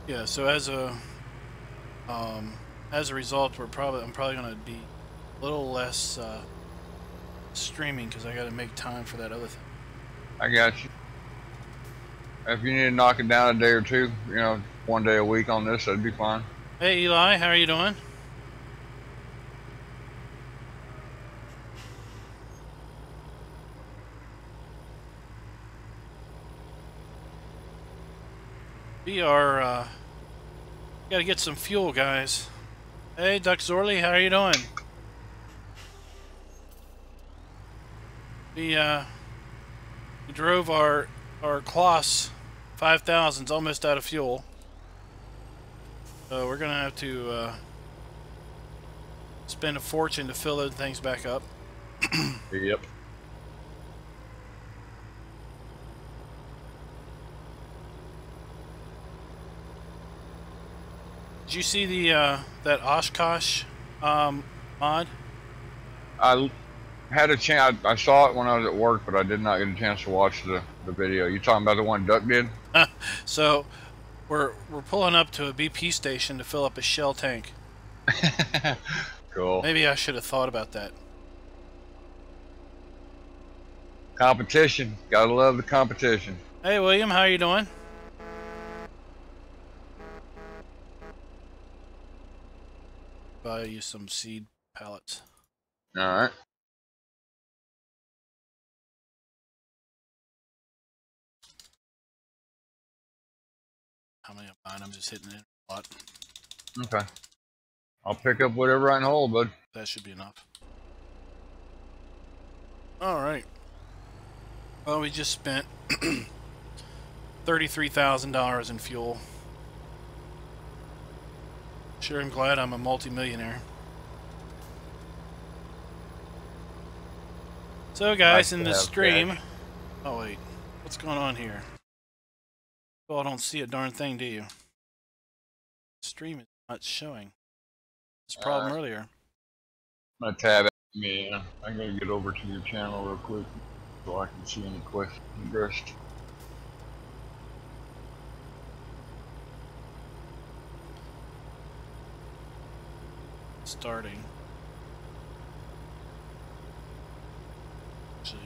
Yeah, so as a result, I'm probably gonna be a little less streaming because I got to make time for that other thing. I got you. If you need to knock it down a day or two, you know, 1 day a week on this, that'd be fine. Hey Eli, how are you doing? We are gotta get some fuel, guys. Hey Duck Zorly, how are you doing? We drove our Kloss 5000s almost out of fuel. So we're gonna have to spend a fortune to fill those things back up. Yep. Did you see the that Oshkosh mod? I had a chance. I saw it when I was at work, but I did not get a chance to watch the video. You talking about the one Duck did? So we're pulling up to a BP station to fill up a Shell tank. Cool. Maybe I should have thought about that. Competition. Gotta love the competition. Hey William, how you doing? Buy you some seed pallets. All right. How many I'm buying? I'm just hitting it a lot. Okay. I'll pick up whatever I can hold, bud. That should be enough. All right. Well, we just spent $33,000 in fuel. Sure, I'm glad I'm a multi-millionaire. So, guys, in the stream... Oh, wait. What's going on here? Well, I don't see a darn thing, do you? The stream is not showing. This problem earlier. I'm gonna tab it. Yeah, I'm gonna get over to your channel real quick so I can see any questions addressed. Starting. Actually.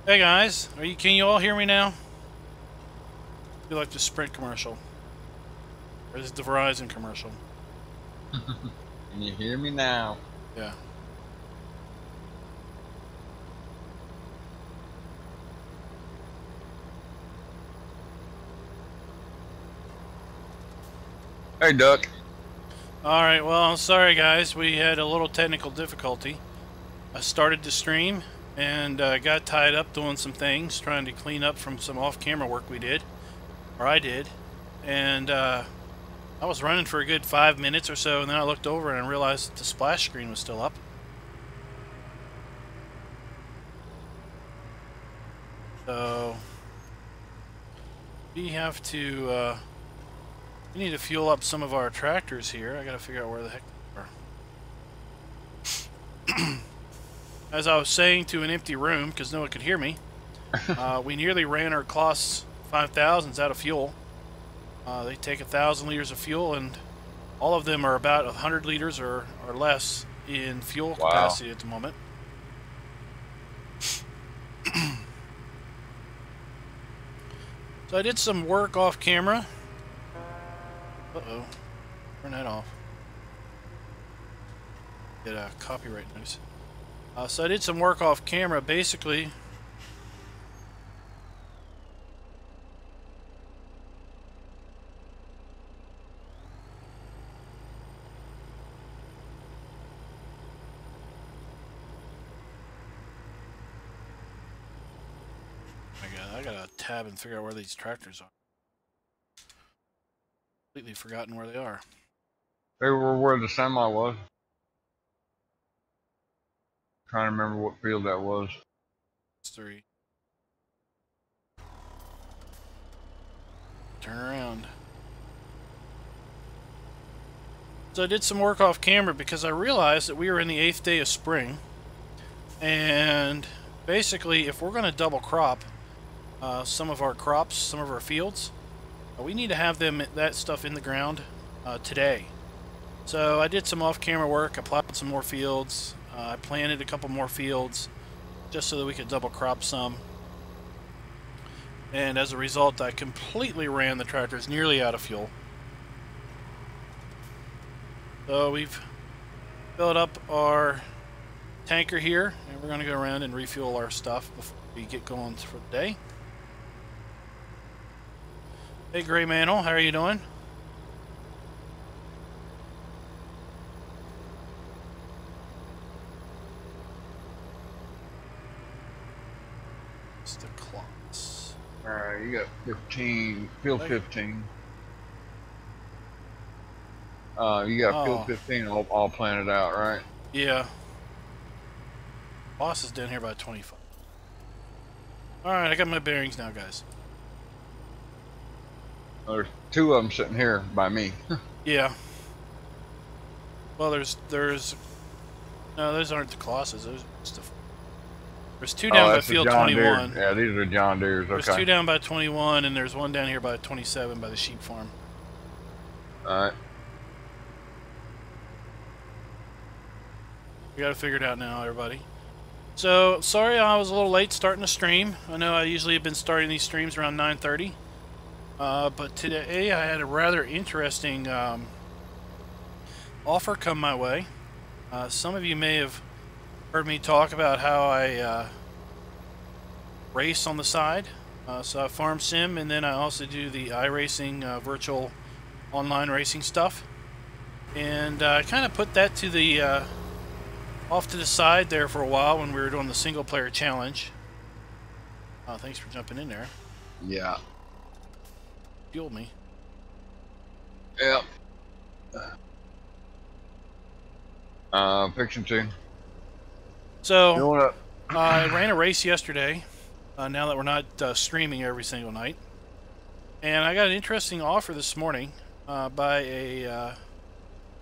Hey guys, can you all hear me now? I feel like the Sprint commercial. Or is it the Verizon commercial? Can you hear me now? Yeah. Hey, Duck. Alright, well, sorry guys, we had a little technical difficulty. I started the stream and got tied up doing some things, trying to clean up from some off-camera work we did. Or I did. And I was running for a good 5 minutes or so, and then I looked over and I realized that the splash screen was still up. So we have to we need to fuel up some of our tractors here. I gotta figure out where the heck they are. As I was saying to an empty room, because no one could hear me, we nearly ran our Kloss 5000s out of fuel. They take 1,000 liters of fuel, and all of them are about 100 liters or less in fuel capacity at the moment. So I did some work off camera. Uh-oh. Turn that off. Get a copyright notice. So I did some work off camera. Basically, I gotta tab and figure out where these tractors are. Completely forgotten where they are. They were where the semi was. Trying to remember what field that was. It's 3. Turn around. So I did some work off camera because I realized that we were in the 8th day of spring. And basically, if we're going to double crop some of our crops, some of our fields, We need to have that stuff in the ground today. So I did some off-camera work. I plowed some more fields. I planted a couple more fields just so that we could double crop some. And as a result, I completely ran the tractors nearly out of fuel. So we've filled up our tanker here, and we're going to go around and refuel our stuff before we get going for the day. Hey, Gray Mantle, how are you doing? It's the clocks. Alright, you got 15, field 15. You got field 15 all planted out, right? Yeah. Boss is down here by 25. Alright, I got my bearings now, guys. There's 2 of them sitting here by me. Yeah. Well, there's no, those aren't the Colossus. Those are stuff. There's 2 down by field 21. Yeah, these are John Deere's. Okay. There's 2 down by 21, and there's 1 down here by 27 by the sheep farm. All right. We got to figure it out now, everybody. So, sorry I was a little late starting the stream. I know I usually have been starting these streams around 9:30. But today I had a rather interesting offer come my way. Some of you may have heard me talk about how I race on the side. So I farm sim, and then I also do the iRacing virtual online racing stuff. And I kind of put that to the off to the side there for a while when we were doing the single player challenge. Thanks for jumping in there. Yeah. Fueled me. Yep. Fiction 2. So I ran a race yesterday. Now that we're not streaming every single night, and I got an interesting offer this morning by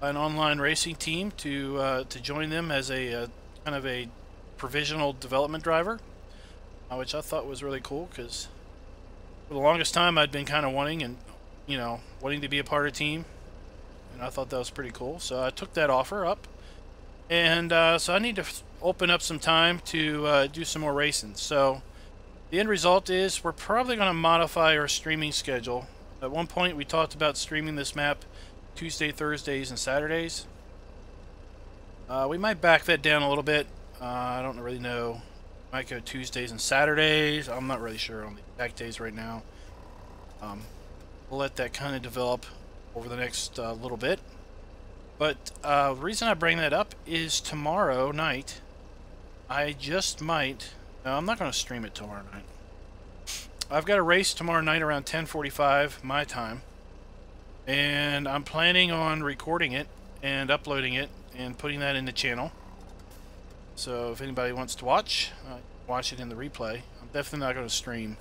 an online racing team to join them as a kind of a provisional development driver, which I thought was really cool because for the longest time I'd been kind of wanting to be a part of a team, and I thought that was pretty cool. So I took that offer up, and so I need to open up some time to do some more racing. So the end result is we're probably going to modify our streaming schedule. At one point we talked about streaming this map Tuesday, Thursdays, and Saturdays. We might back that down a little bit. I don't really know. Might go Tuesdays and Saturdays. I'm not really sure on the exact days right now. We'll let that kind of develop over the next little bit. But the reason I bring that up is tomorrow night I just might... No, I'm not going to stream it tomorrow night. I've got a race tomorrow night around 10:45 my time, and I'm planning on recording it and uploading it and putting that in the channel. So if anybody wants to watch it in the replay. I'm definitely not going to stream,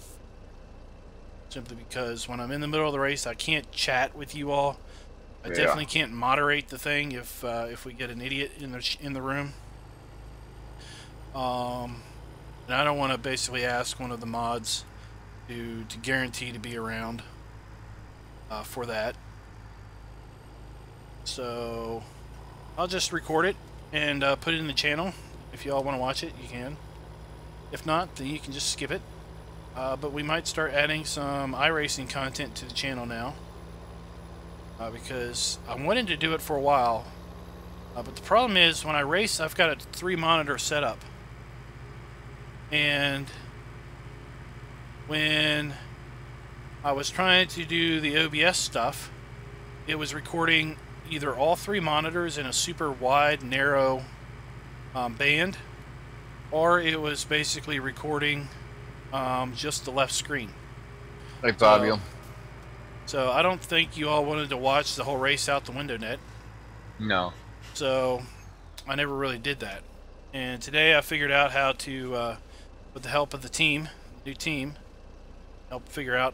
simply because when I'm in the middle of the race I can't chat with you all. I definitely can't moderate the thing if we get an idiot in the room. And I don't want to basically ask one of the mods to guarantee to be around for that. So I'll just record it and put it in the channel. If you all want to watch it, you can. If not, then you can just skip it. But we might start adding some iRacing content to the channel now. Because I wanted to do it for a while. But the problem is, when I race, I've got a 3-monitor setup. And when I was trying to do the OBS stuff, it was recording either all 3 monitors in a super wide, narrow band, or it was basically recording just the left screen. Hey, Fabio. So I don't think you all wanted to watch the whole race out the window net. No. So I never really did that. And today I figured out how to, with the help of the team, new team, help figure out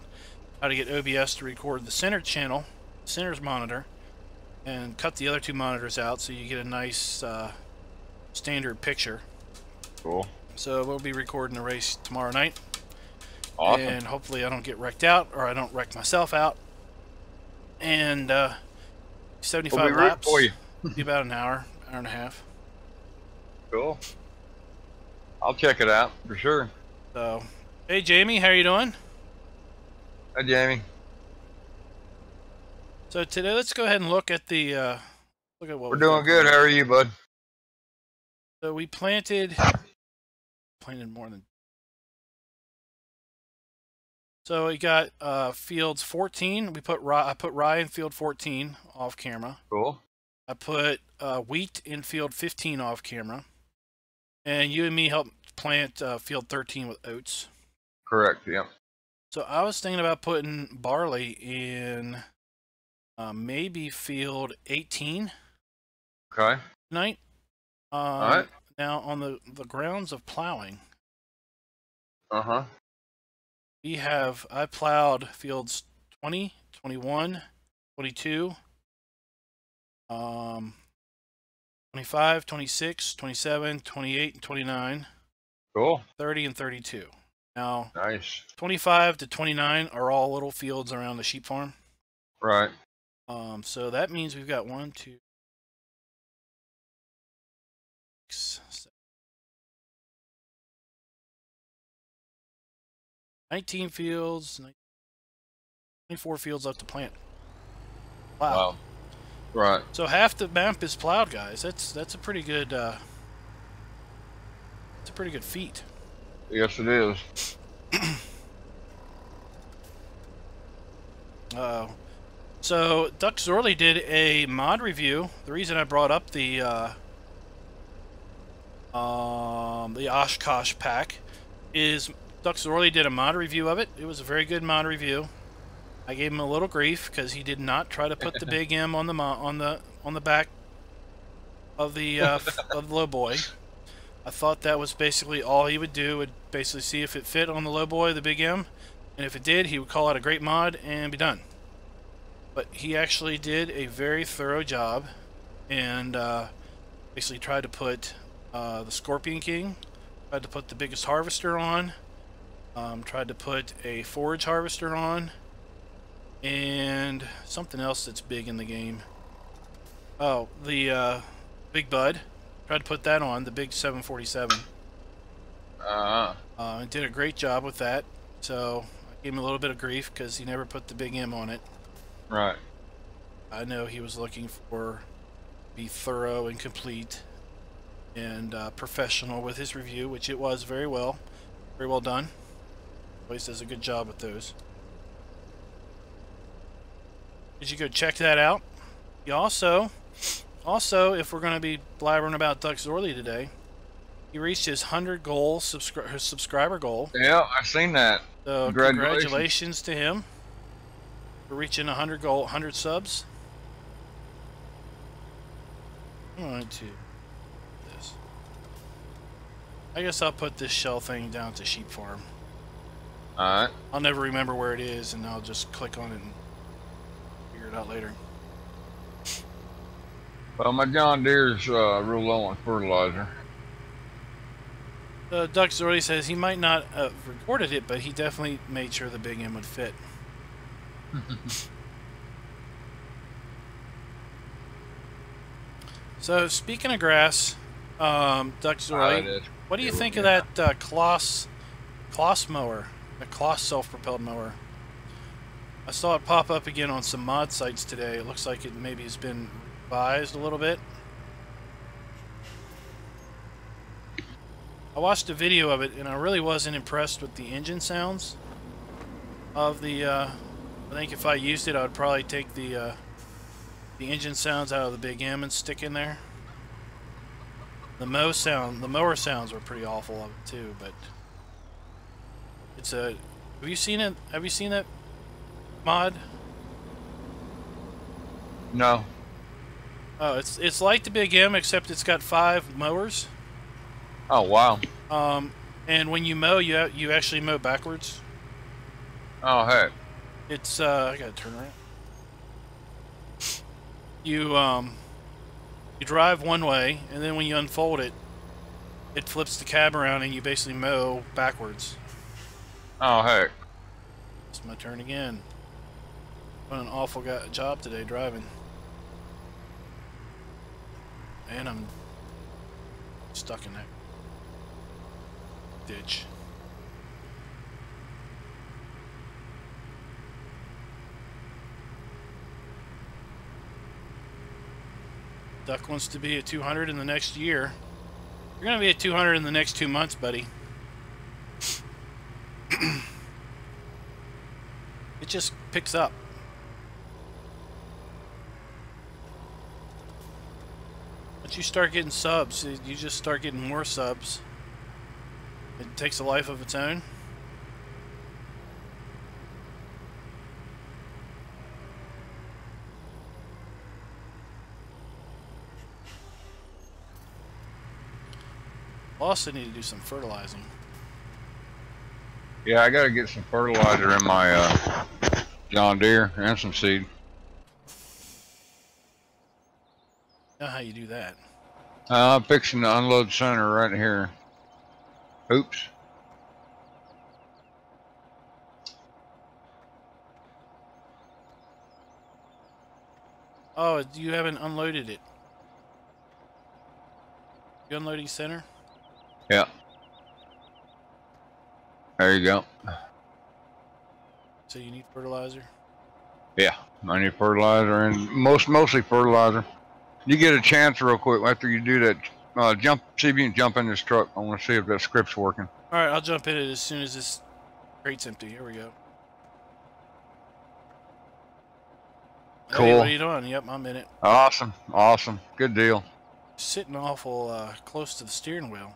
how to get OBS to record the center channel, center's monitor, and cut the other 2 monitors out so you get a nice standard picture. Cool. So we'll be recording the race tomorrow night. Awesome. And hopefully I don't get wrecked out, or I don't wreck myself out. and We'll 75 be rooting for laps. you. Be about an hour and a half. Cool. I'll check it out for sure. So, hey Jamie, how you doing? Hi, Jamie. So today, let's go ahead and look at the look at what We're doing good. How are you, bud? So we planted more than. So we got fields 14. I put rye in field 14 off camera. Cool. I put wheat in field 15 off camera, and you and me helped plant field 13 with oats. Correct. Yep. So I was thinking about putting barley in maybe field 18 Okay. tonight. All right. Now on the grounds of plowing, Uh-huh. I plowed fields 20, 21, 22, 25, 26, 27, 28, and 29, Cool. 30, and 32. Now, Nice. 25 to 29 are all little fields around the sheep farm. Right. So that means we've got 1, 2, 6, 7, 19 fields, 24 fields left to plant. Wow. Right. So half the map is plowed, guys. That's a pretty good feat. Yes, it is. So Duck Zorly did a mod review. The reason I brought up the Oshkosh pack is Duck Zorly did a mod review of it. It was a very good mod review. I gave him a little grief because he did not try to put the big M on the back of the of the low boy. I thought that was basically all he would do. Would basically see if it fit on the low boy, the big M, and if it did, he would call it a great mod and be done. But he actually did a very thorough job, and basically tried to put the Scorpion King, tried to put the biggest harvester on, tried to put a forage harvester on, and something else that's big in the game. Oh, the Big Bud. Tried to put that on, the big 747. And did a great job with that. So I gave him a little bit of grief because he never put the big M on it. Right. I know he was looking for be thorough and complete and professional with his review, which it was very well done. Always does a good job with those. Did you go check that out? You also, if we're going to be blabbering about Duck Zorly today, he reached his 100 goal, his subscriber goal. Yeah, I've seen that. So congratulations to him for reaching 100 subs. I'm going to this. I guess I'll put this shell thing down to sheep farm. All right. I'll never remember where it is, and I'll just click on it and figure it out later. Well, my John Deere's real low on fertilizer. Duck Zorly says he might not have recorded it, but he definitely made sure the big M would fit. So, speaking of grass, Duck Zorly, what do you think of that Kloss mower, the Kloss self-propelled mower? I saw it pop up again on some mod sites today. It looks like it maybe has been revised a little bit. I watched a video of it, and I really wasn't impressed with the engine sounds of the, I think if I used it, I would probably take the engine sounds out of the big M and stick in there. The mower sounds were pretty awful of it too, but it's a, have you seen it? Have you seen that mod? No. Oh, it's like the big M, except it's got 5 mowers. Oh, wow. And when you mow, you actually mow backwards. Oh, heck. It's I gotta turn around. You drive one way, and then when you unfold it, it flips the cab around, and you basically mow backwards. Oh, heck. It's my turn again. Doing an awful job today driving. And I'm stuck in that ditch. Duck wants to be at 200 in the next year. You're going to be at 200 in the next 2 months, buddy. It just picks up. Once you start getting subs, you just start getting more subs. It takes a life of its own. Also need to do some fertilizing. Yeah, I gotta get some fertilizer in my John Deere and some seed. Know how you do that. I'm fixing the unload center right here. Oops. Oh, you haven't unloaded it. You unloading center? Yeah. There you go. So you need fertilizer? Yeah, I need fertilizer and mostly fertilizer. You get a chance real quick after you do that. See if you can jump in this truck. I want to see if that script's working. All right, I'll jump in it as soon as this crate's empty. Here we go. Cool. Hey, what are you doing? Yep, I'm in it. Awesome, awesome, good deal. Sitting awful close to the steering wheel.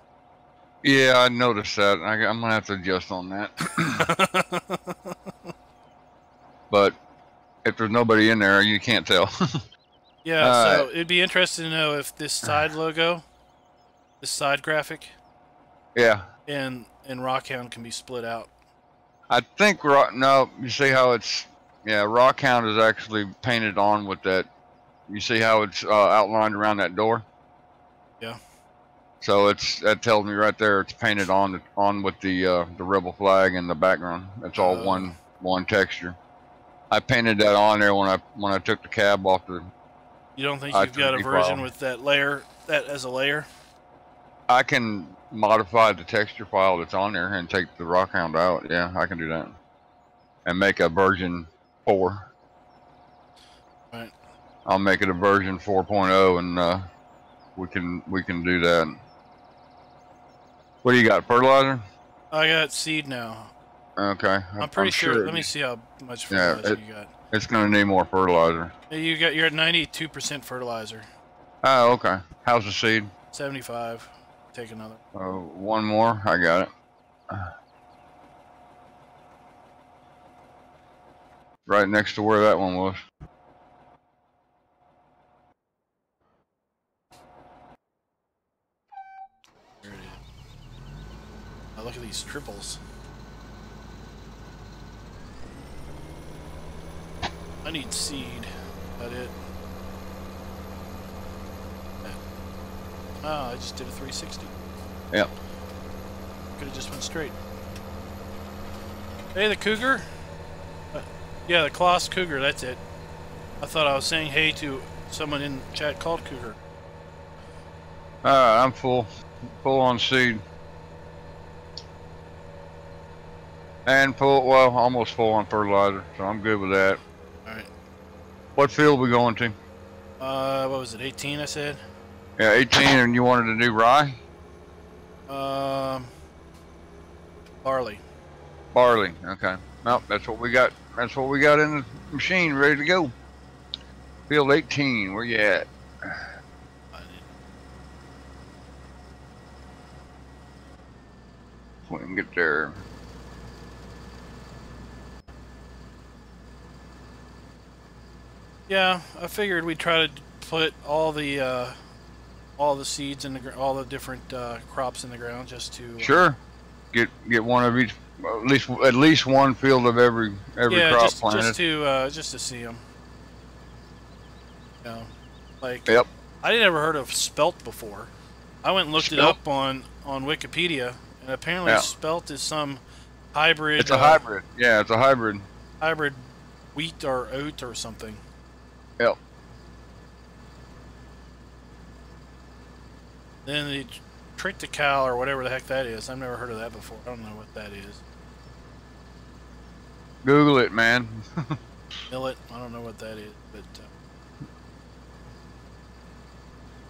Yeah, I noticed that. I'm gonna have to adjust on that. But if there's nobody in there, you can't tell. Yeah, so it'd be interesting to know if this side logo, this side graphic, yeah, and Rockhound can be split out. I think no. You see how it's Rockhound is actually painted on with that. You see how it's outlined around that door. Yeah. So that tells me right there it's painted on with the rebel flag in the background. It's all one texture. I painted that on there when I took the cab off the. You don't think you've got a version with that layer, that as a layer? I can modify the texture file that's on there and take the Rockhound out. Yeah, I can do that. And make a version 4. Right. I'll make it a version 4.0 and we can do that. What do you got, fertilizer? I got seed now. Okay. I'm pretty sure. Let me see how much fertilizer you got. It's gonna need more fertilizer. You're at 92% fertilizer. Oh, okay. How's the seed? 75. Take another. One more. I got it. Right next to where that one was. There it is. Now look at these triples. I need seed. That it. Oh, I just did a 360. Yep. Could have just went straight. Hey, the cougar? Yeah, the Kloss cougar, that's it. I thought I was saying hey to someone in chat called cougar. I'm full on seed. And almost full on fertilizer, so I'm good with that. Alright. What field we going to? What was it, 18 I said? Yeah, 18, and you wanted to do rye? Barley. Barley, okay. Nope, that's what we got. That's what we got in the machine, ready to go. Field 18, where you at? We can get there. Yeah, I figured we'd try to put all the seeds in the all the different crops in the ground just to sure get one of each, at least one field of every crop planted. Just to see them. You know, like yep. I never heard of spelt before. I went and looked it up on Wikipedia, and apparently spelt is some hybrid. It's a hybrid. Yeah, it's a hybrid. Hybrid wheat or oat or something. Yep. Then the triticale or whatever the heck that is. I've never heard of that before. I don't know what that is. Google it, man. Millet. I don't know what that is, but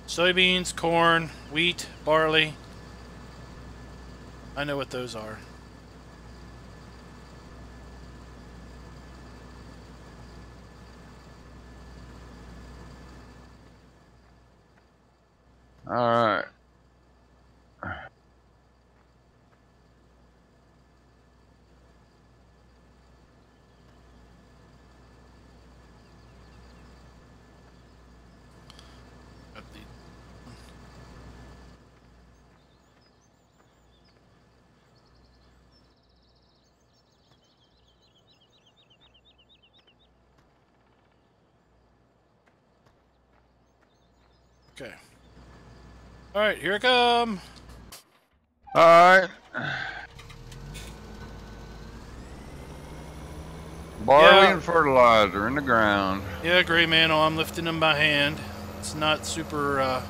soybeans, corn, wheat, barley. I know what those are. All right. Okay. All right, here I come. All right. Barley and fertilizer in the ground. Yeah, Gray Mantle, I'm lifting them by hand. It's not super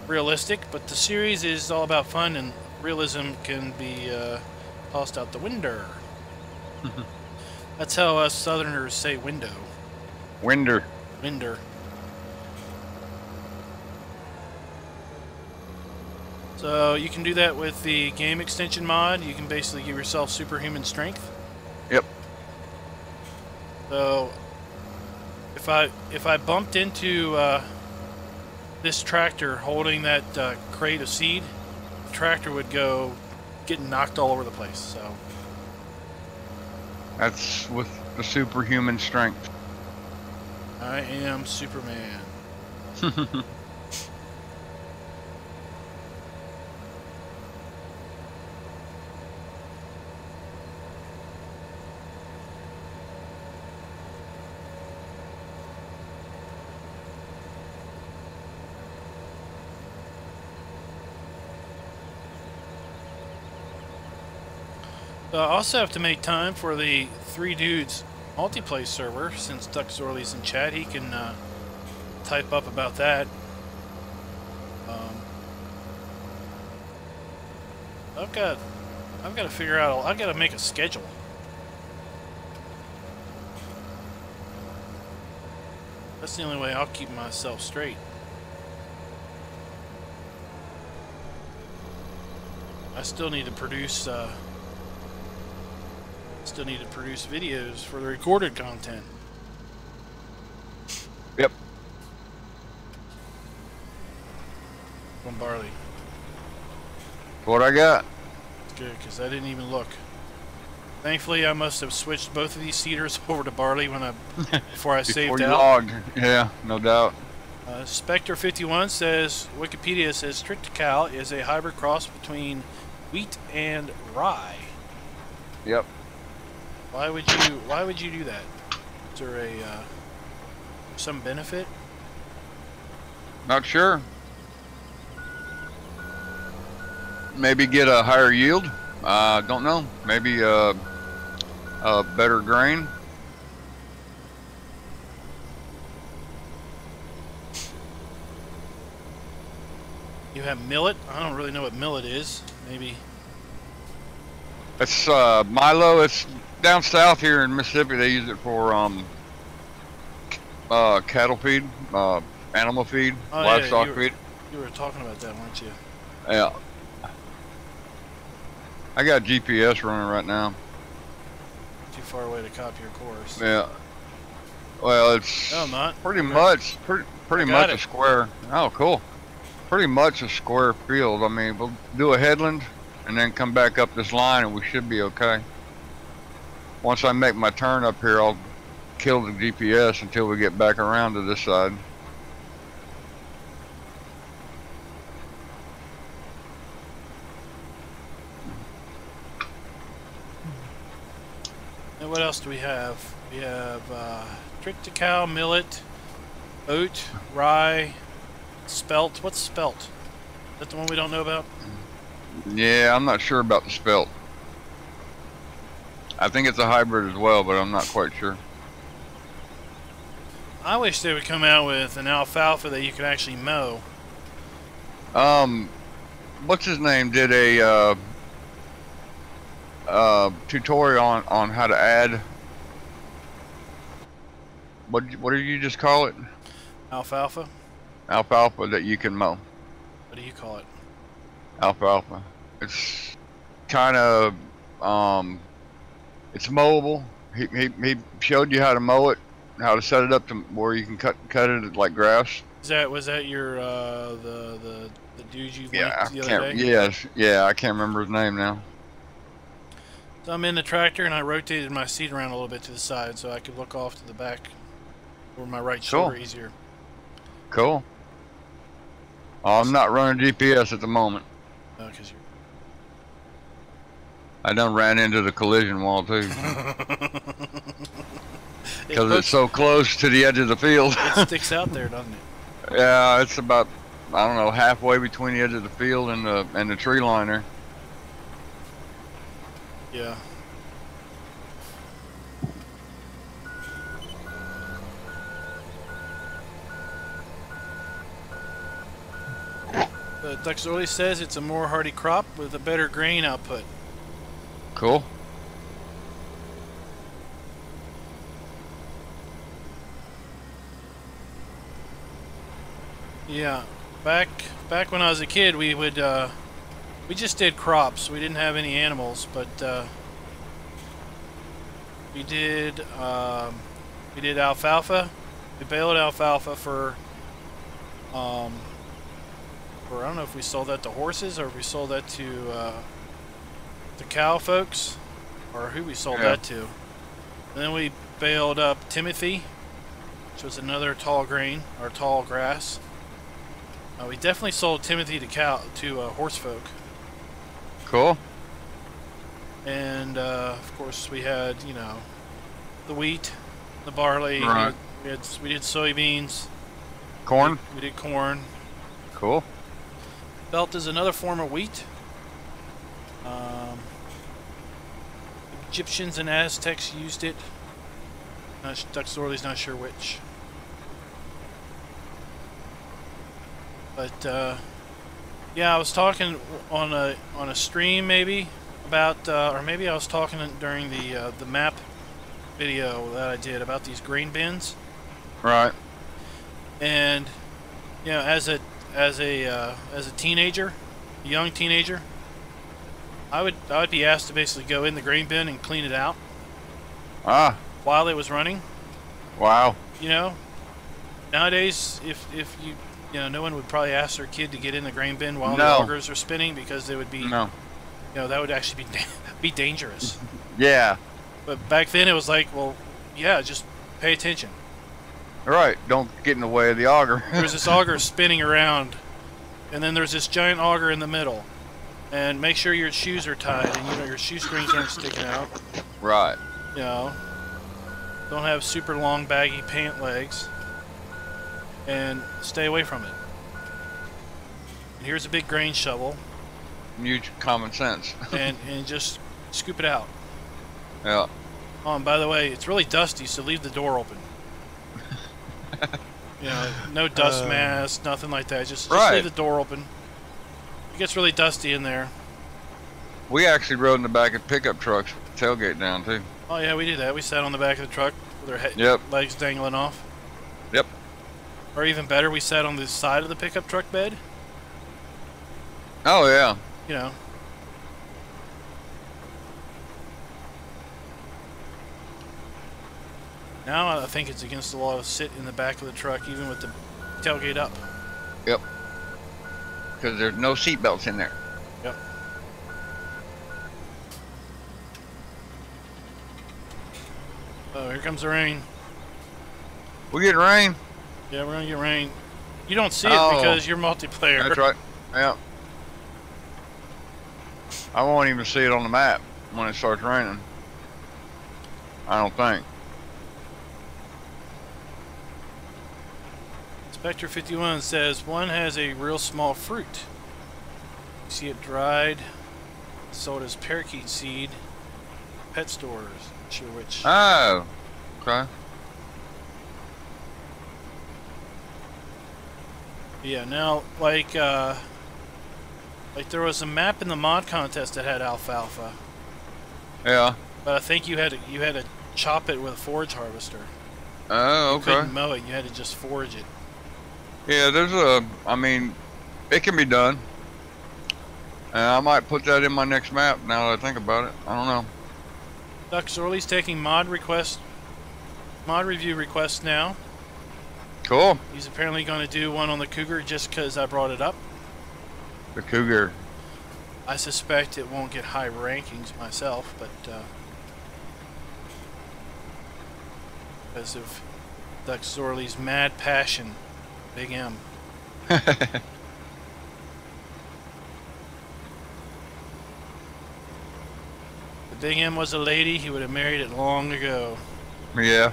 realistic, but the series is all about fun, and realism can be tossed out the window. That's how us Southerners say window. Winder. Winder. So you can do that with the game extension mod. You can basically give yourself superhuman strength. Yep. So if I bumped into this tractor holding that crate of seed, the tractor would go getting knocked all over the place. So That's with the superhuman strength. I am Superman. I also have to make time for the 3 Dudes multiplayer server. Since Duck Zorly's in chat, he can type up about that. I've got to figure out. I've got to make a schedule. That's the only way I'll keep myself straight. I still need to produce. Still need to produce videos for the recorded content. Yep. One barley. What I got? It's good, because I didn't even look. Thankfully, I must have switched both of these seeders over to barley when before I saved out. Logged. Yeah, no doubt. Spectre51 says Wikipedia says triticale is a hybrid cross between wheat and rye. Yep. Why would you do that? Is there a some benefit? Not sure. Maybe get a higher yield. Don't know. Maybe a better grain. You have millet. I don't really know what millet is. Maybe. It's Milo. It's down south here in Mississippi. They use it for cattle feed, animal feed, livestock feed. You were talking about that, weren't you? Yeah. I got GPS running right now. Too far away to copy your course. Yeah. Well, it's no, I'm not. pretty much a square. Oh, cool. Pretty much a square field. I mean, we'll do a headland and then come back up this line and we should be okay. Once I make my turn up here, I'll kill the GPS until we get back around to this side. And what else do we have? We have triticale, millet, oat, rye, spelt. What's spelt? Is that the one we don't know about? Yeah, I'm not sure about the spelt. I think it's a hybrid as well, but I'm not quite sure. I wish they would come out with an alfalfa that you could actually mow. What's his name did a tutorial on how to add. What did you just call it? Alfalfa? Alfalfa that you can mow. What do you call it? Alfalfa. It's kind of it's mowable. He showed you how to mow it, how to set it up to where you can cut it like grass. Was that your the dude you Yeah, linked the other day? yes, yeah, I can't remember his name now. So I'm in the tractor and I rotated my seat around a little bit to the side so I could look off to the back or my right shoulder easier. Cool. I'm not running GPS at the moment. Because I done ran into the collision wall too. Because it's so close to the edge of the field. It sticks out there, doesn't it? Yeah, it's about, I don't know, halfway between the edge of the field and the tree liner. Yeah. Zorly says it's a more hardy crop with a better grain output. Cool. Yeah, back when I was a kid, we would we just did crops. We didn't have any animals, but we did alfalfa. We baled alfalfa for I don't know if we sold that to horses or if we sold that to the cow folks or who we sold that to. And then we baled up Timothy, which was another tall grain or tall grass. We definitely sold Timothy to horse folk. Cool. And of course we had, you know, the wheat, the barley. Right. We did soybeans. Corn. We did corn. Cool. Belt is another form of wheat. Egyptians and Aztecs used it. Zorly's not sure which. But yeah, I was talking on a stream maybe about, or maybe I was talking during the map video that I did about these grain bins. Right. And you know, as a teenager, a young teenager, I would be asked to basically go in the grain bin and clean it out. Ah. While it was running. Wow. You know, nowadays if you know, no one would probably ask their kid to get in the grain bin while the augers are spinning because they would be, you know, that would actually be dangerous. Yeah. But back then it was like, well, yeah, just pay attention. Right. Don't get in the way of the auger. There's this auger spinning around, and then there's this giant auger in the middle. And make sure your shoes are tied and, you know, your shoestrings aren't sticking out. Right. You know, don't have super long baggy pant legs. And stay away from it. And here's a big grain shovel. Use common sense. and just scoop it out. Yeah. Oh, and by the way, it's really dusty, so leave the door open. You know, no dust mask, nothing like that. Just leave the door open. It gets really dusty in there. We actually rode in the back of pickup trucks with the tailgate down too. Oh yeah, we did that. We sat on the back of the truck with our legs dangling off. Yep. Or even better, we sat on the side of the pickup truck bed. Oh yeah. You know. Now I think it's against the law to sit in the back of the truck even with the tailgate up. Yep. Because there's no seat belts in there. Yep. Oh, here comes the rain. We get rain. Yeah, we're gonna get rain. You don't see it because you're multiplayer. That's right. Yeah. I won't even see it on the map when it starts raining. I don't think. Spectre 51 says one has a real small fruit. You see it dried, sold as parakeet seed, pet stores. Not sure which. Oh, okay. Yeah, now like there was a map in the mod contest that had alfalfa. Yeah. But I think you had to chop it with a forage harvester. Oh, You okay. couldn't mow it, you had to just forage it. Yeah, I mean, it can be done. And I might put that in my next map now that I think about it. I don't know. Zorly's taking mod review requests now. Cool. He's apparently going to do one on the Cougar just because I brought it up. The Cougar. I suspect it won't get high rankings myself, but because of Zorly's mad passion, Big M. The Big M was a lady, he would have married it long ago. Yeah.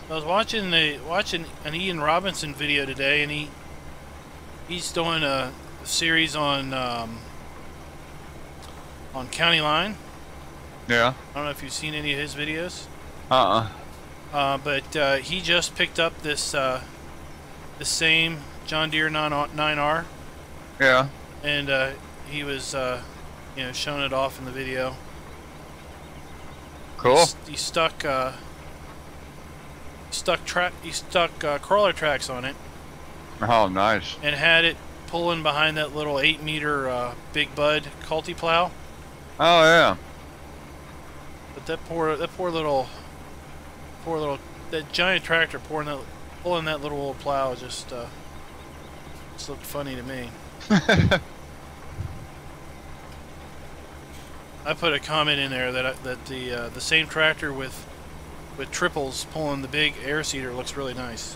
I was watching an Ian Robinson video today, and he's doing a series on County Line. Yeah. I don't know if you've seen any of his videos. But he just picked up this the same John Deere 9R. Yeah. And he was you know, showing it off in the video. Cool. He stuck crawler tracks on it. Oh, nice. And had it pulling behind that little 8-meter Big Bud Culti plow. Oh yeah. But that poor little that giant tractor pulling that little old plow just looked funny to me. I put a comment in there that the same tractor with triples pulling the big air seeder looks really nice.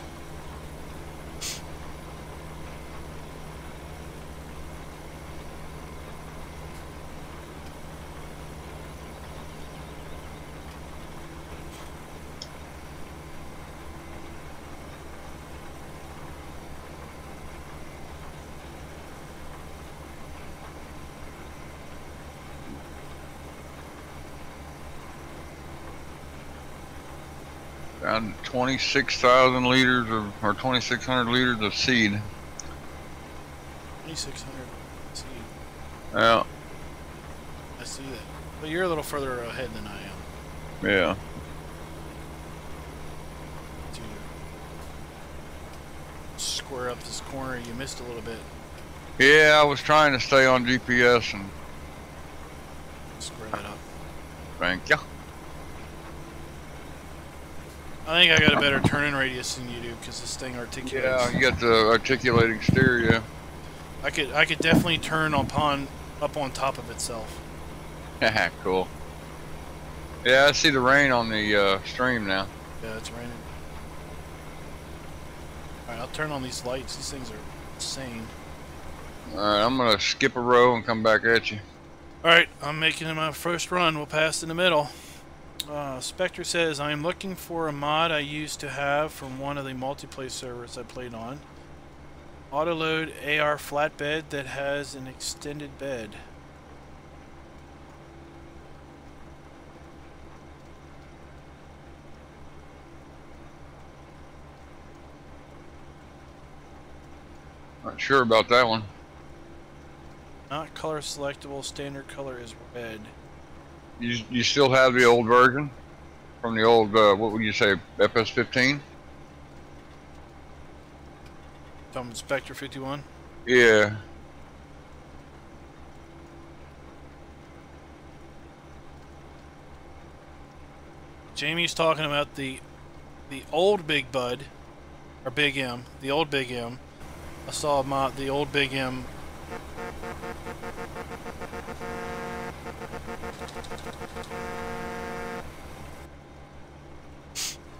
Down 26,000 liters or 2,600 liters of seed. 2,600 seed. Yeah. I see that. But you're a little further ahead than I am. Yeah. To square up this corner, you missed a little bit. Yeah, I was trying to stay on GPS and. Square that up. Thank you. I think I got a better turning radius than you do because this thing articulates. Yeah, you got the articulating steer, yeah. I could definitely turn up on top of itself. Haha, cool. Yeah, I see the rain on the stream now. Yeah, it's raining. Alright, I'll turn on these lights. These things are insane. Alright, I'm gonna skip a row and come back at you. Alright, I'm making my first run. We'll pass in the middle. Spectre says, I am looking for a mod I used to have from one of the multiplayer servers I played on. Autoload AR flatbed that has an extended bed. Not sure about that one. Not color selectable, standard color is red. You still have the old version? From the old, what would you say, FS15? From Spectre 51? Yeah. Jamie's talking about the old Big Bud, or Big M, the old Big M. I saw the old Big M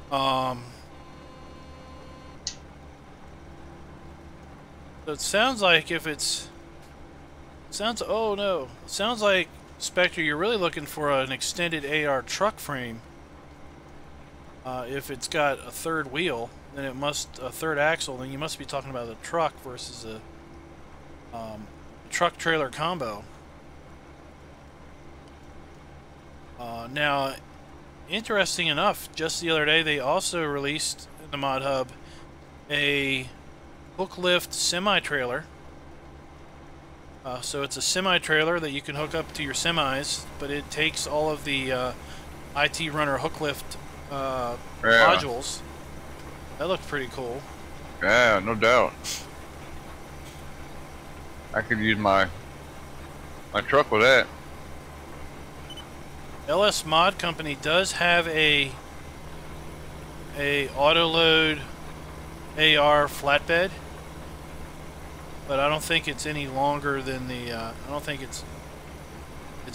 So it sounds like if it's... oh no. It sounds like, Spectre, you're really looking for an extended AR truck frame. If it's got a third wheel, then it must... a third axle, then you must be talking about a truck versus a truck-trailer combo. Now, interesting enough, just the other day they also released in the Mod Hub a hook lift semi-trailer. So it's a semi-trailer that you can hook up to your semis, but it takes all of the IT Runner hook lift modules. That looked pretty cool. Yeah, no doubt. I could use my truck with that. LS Mod Company does have a auto-load AR flatbed, but I don't think it's any longer than the I don't think it's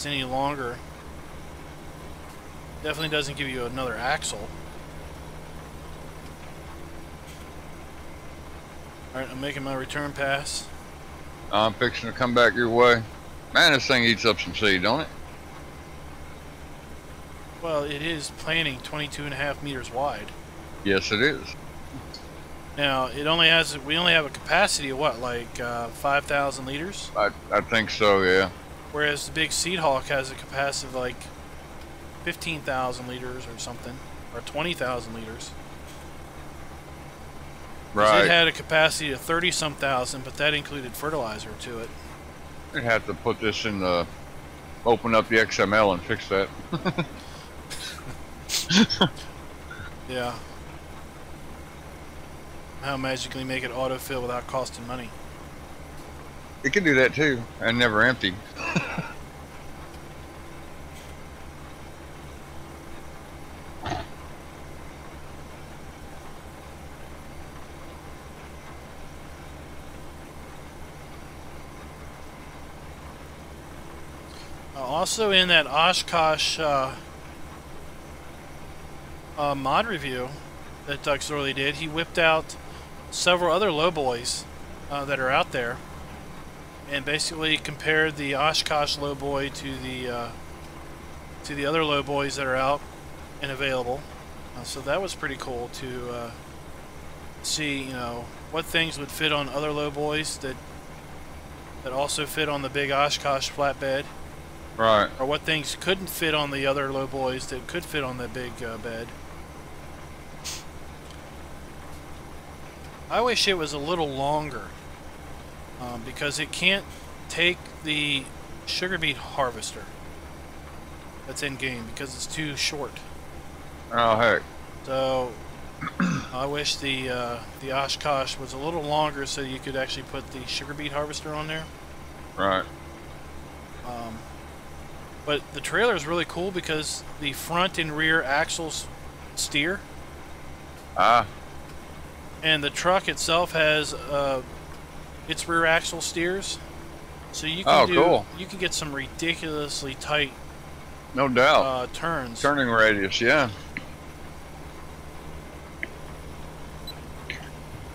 any longer. Definitely doesn't give you another axle. Alright, I'm making my return pass. I'm fixing to come back your way. Man, this thing eats up some seed, don't it? Well, it is planning 22.5 meters wide. Yes, it is. Now, we only have a capacity of what, like 5,000 liters? I think so, yeah. Whereas the big Seed Hawk has a capacity of like 15,000 liters or something, or 20,000 liters. Right. It had a capacity of 30-some thousand, but that included fertilizer to it. We'd have to put this in the... open up the XML and fix that. Yeah. How magically make it autofill without costing money. It can do that too, and never empty. Also in that Oshkosh mod review that Doug Zorly did, he whipped out several other lowboys that are out there, and basically compared the Oshkosh lowboy to the other lowboys that are out and available. So that was pretty cool to see, you know, what things would fit on other lowboys that also fit on the big Oshkosh flatbed. Right. Or what things couldn't fit on the other lowboys that could fit on the big bed. I wish it was a little longer, because it can't take the sugar beet harvester that's in game because it's too short. Oh heck. So I wish the Oshkosh was a little longer so you could actually put the sugar beet harvester on there. Right. But the trailer is really cool because the front and rear axles steer. Ah. And the truck itself has its rear axle steers. So you can cool. You can get some ridiculously tight No doubt. turns. Turning radius, yeah.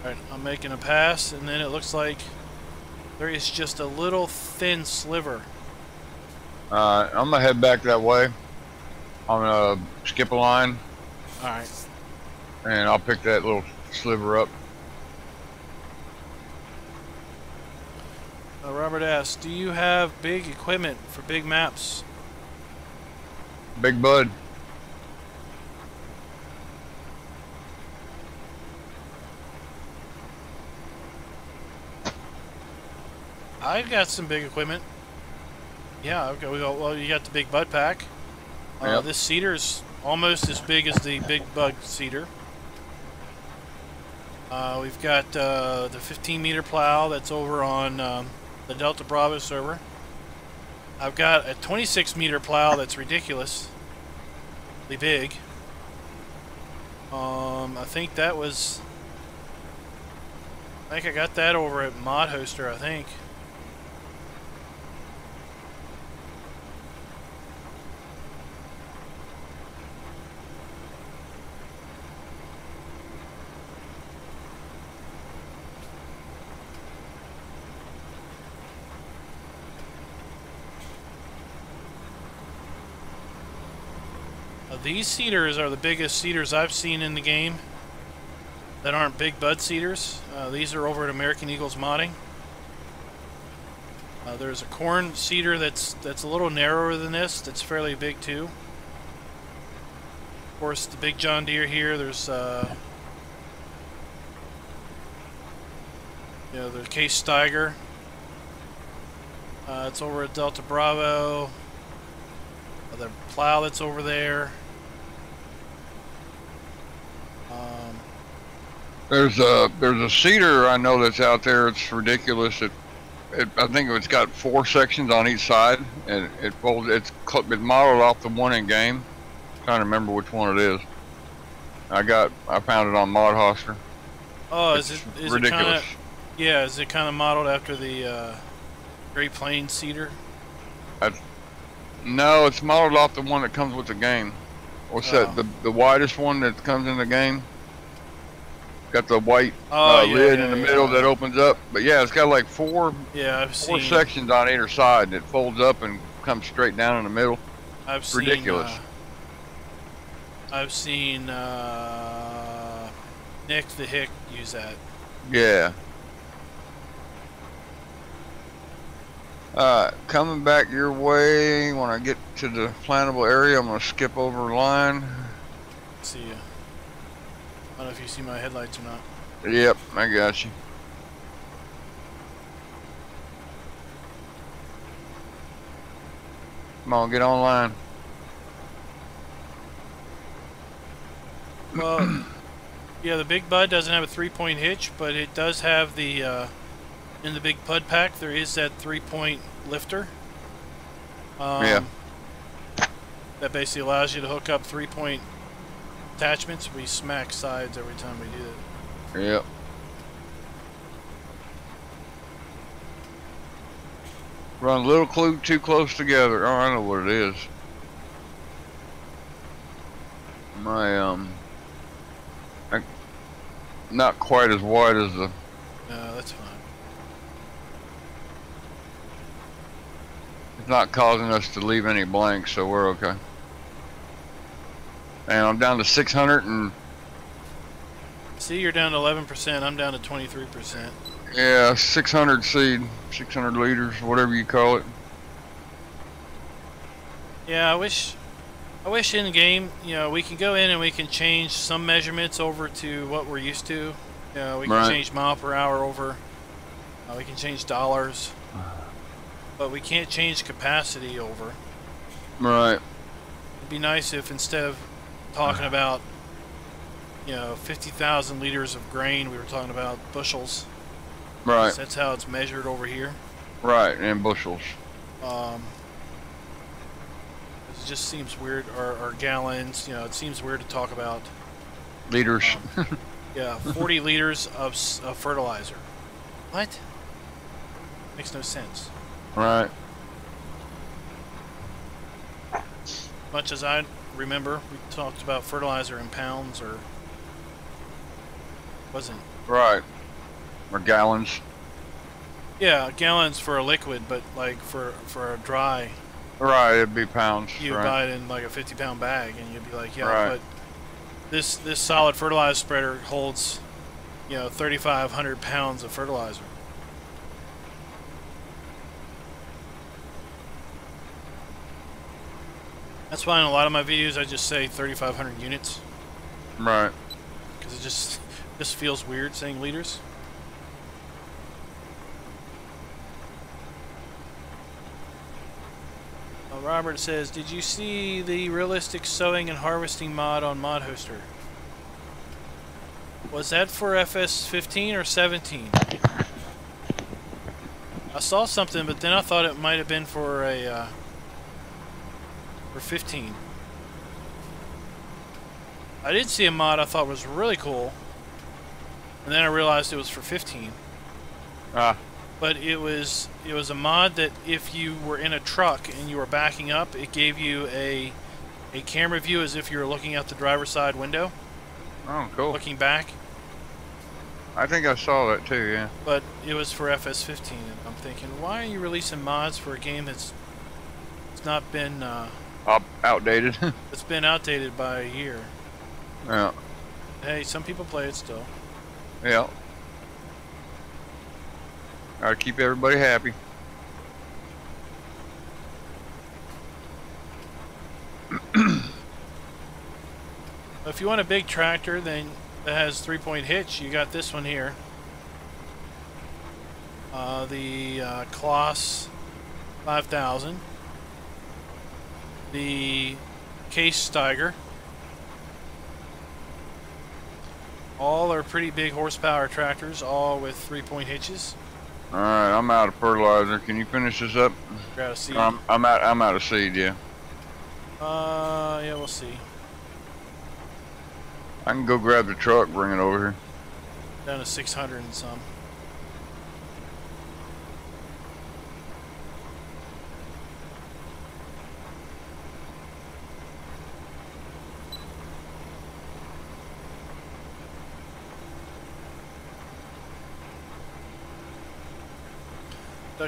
Alright, I'm making a pass, and then it looks like there is just a little thin sliver. I'm gonna head back that way. I'm gonna skip a line. Alright. And I'll pick that little sliver up. Robert asks, do you have big equipment for big maps? Big Bud. I've got some big equipment. Yeah, okay. Well, you got the big Bud pack. Yep. This seeder is almost as big as the big Bug seeder. We've got the 15-meter plow that's over on the Delta Bravo server. I've got a 26-meter plow that's ridiculously big. I think that was... I think I got that over at Mod Hoster, I think. these cedars are the biggest cedars I've seen in the game that aren't big bud cedars. These are over at American Eagles Modding. There's a corn cedar that's a little narrower than this, that's fairly big too. Of course, the big John Deere here, there's you know, the Case Steiger. It's over at Delta Bravo. The plow that's over there. There's a cedar I know that's out there. It's ridiculous. I think it's got 4 sections on each side, and it folds. It's modeled off the one in game. Trying to remember which one it is. I found it on Mod Hoster. Oh, it's is ridiculous? Yeah, is it kind of modeled after the Great Plains cedar? No, it's modeled off the one that comes with the game. What's that? The widest one that comes in the game. Got the white lid in the middle that opens up. But yeah, it's got like 4 sections on either side, and it folds up and comes straight down in the middle. It's ridiculous. I've seen Nick the Hick use that. Yeah. Coming back your way, when I get to the plantable area, I'm going to skip over a line. See ya. I don't know if you see my headlights or not. Yep, I got you. Come on, get online. Well, yeah, the Big Bud doesn't have a 3-point hitch, but it does have the, in the Big Bud pack, there is that 3-point lifter. Yeah. That basically allows you to hook up 3-point attachments. We smack sides every time we do that. Yep. Run a little too close together. Oh, I know what it is. My not quite as wide as the. No, that's fine. It's not causing us to leave any blanks, so we're okay. And I'm down to 600 and. See, you're down to 11%. I'm down to 23%. Yeah, 600 seed, 600 liters, whatever you call it. Yeah, I wish in the game, you know, we can go in and we can change some measurements over to what we're used to. You know, we can change mile per hour over. We can change dollars, but we can't change capacity over. Right. It'd be nice if instead of talking about, you know, 50,000 liters of grain, we were talking about bushels. Right. That's how it's measured over here. Right, in bushels. It just seems weird, or gallons, you know, it seems weird to talk about. Liters. Yeah, 40 liters of fertilizer. What? Makes no sense. Right. Much as I remember, we talked about fertilizer in pounds, or wasn't. Right. Or gallons. Yeah, gallons for a liquid, but like for a dry. Right, it'd be pounds. You would buy it in like a 50-pound bag, and you'd be like, yeah, right. But this solid fertilizer spreader holds, you know, 3,500 pounds of fertilizer. That's why in a lot of my videos I just say 3,500 units. Right. Because it just feels weird saying liters. Robert says, did you see the realistic sowing and harvesting mod on Mod Hoster? Was that for FS15 or 17? I saw something, but then I thought it might have been for a for 15. I did see a mod I thought was really cool, and then I realized it was for 15. But it was a mod that if you were in a truck and you were backing up, it gave you a camera view as if you were looking out the driver's side window. Oh, cool. Looking back. I think I saw that too, yeah. But it was for FS15, and I'm thinking, why are you releasing mods for a game that's not been outdated. It's been outdated by a year. Yeah. Hey, some people play it still. Yeah. Gotta keep everybody happy. If you want a big tractor, then that has 3-point hitch, you got this one here. The Kloss 5000. The Case Steiger. All are pretty big horsepower tractors, all with 3-point hitches. All right, I'm out of fertilizer. Can you finish this up? You're out of seed. I'm out of seed. Yeah. Yeah, we'll see. I can go grab the truck, bring it over here. Down to 600 and some.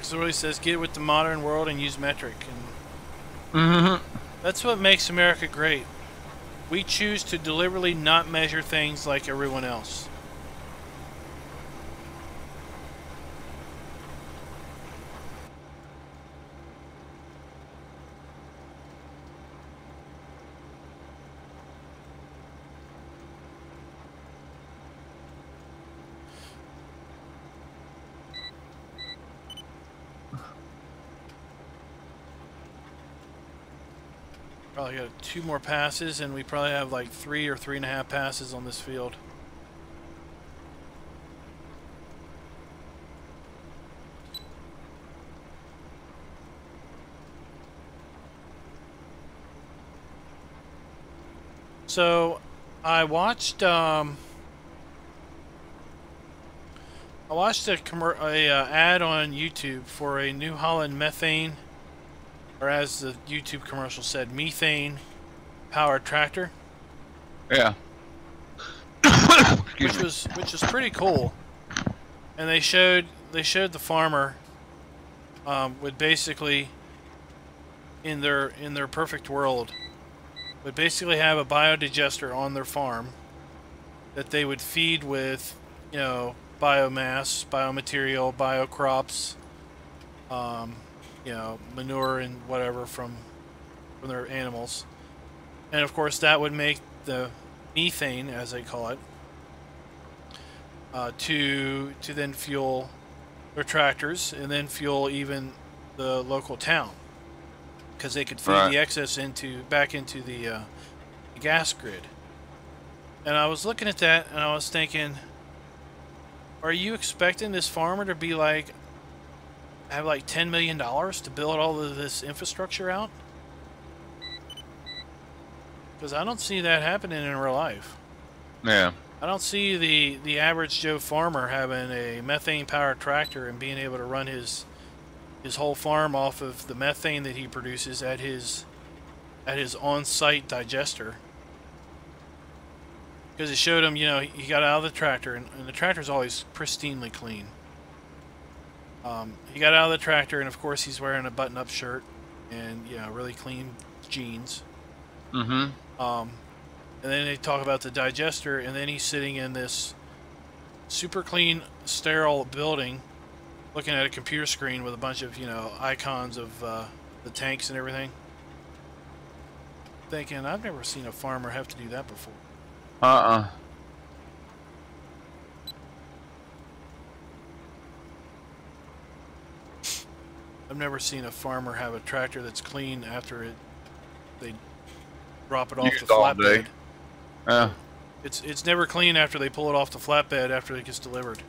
Zorly says, get with the modern world and use metric. And that's what makes America great. We choose to deliberately not measure things like everyone else. Probably got 2 more passes, and we probably have like 3 or 3.5 passes on this field. So, I watched a ad on YouTube for a New Holland methane, or as the YouTube commercial said, methane powered tractor. Yeah. which was pretty cool. And they showed the farmer would basically in their perfect world would basically have a biodigester on their farm that they would feed with, you know, biomass, biomaterial, biocrops, you know, manure and whatever from their animals. And of course that would make the methane, as they call it, to then fuel their tractors and then fuel even the local town, because they could feed the excess back into the gas grid. And I was looking at that and I was thinking, are you expecting this farmer to be like, have like $10 million to build all of this infrastructure out? Because I don't see that happening in real life. Yeah. I don't see the average Joe farmer having a methane powered tractor and being able to run his whole farm off of the methane that he produces at his on-site digester. Because it showed him, you know, he got out of the tractor, and the tractor's always pristinely clean. He got out of the tractor, and of course he's wearing a button-up shirt and, you know, really clean jeans. Mm-hmm. And then they talk about the digester, and then he's sitting in this super clean, sterile building, looking at a computer screen with a bunch of, you know, icons of the tanks and everything. Thinking, I've never seen a farmer have to do that before. I've never seen a farmer have a tractor that's clean after they drop it off the flatbed. Yeah. It's never clean after they pull it off the flatbed after it gets delivered.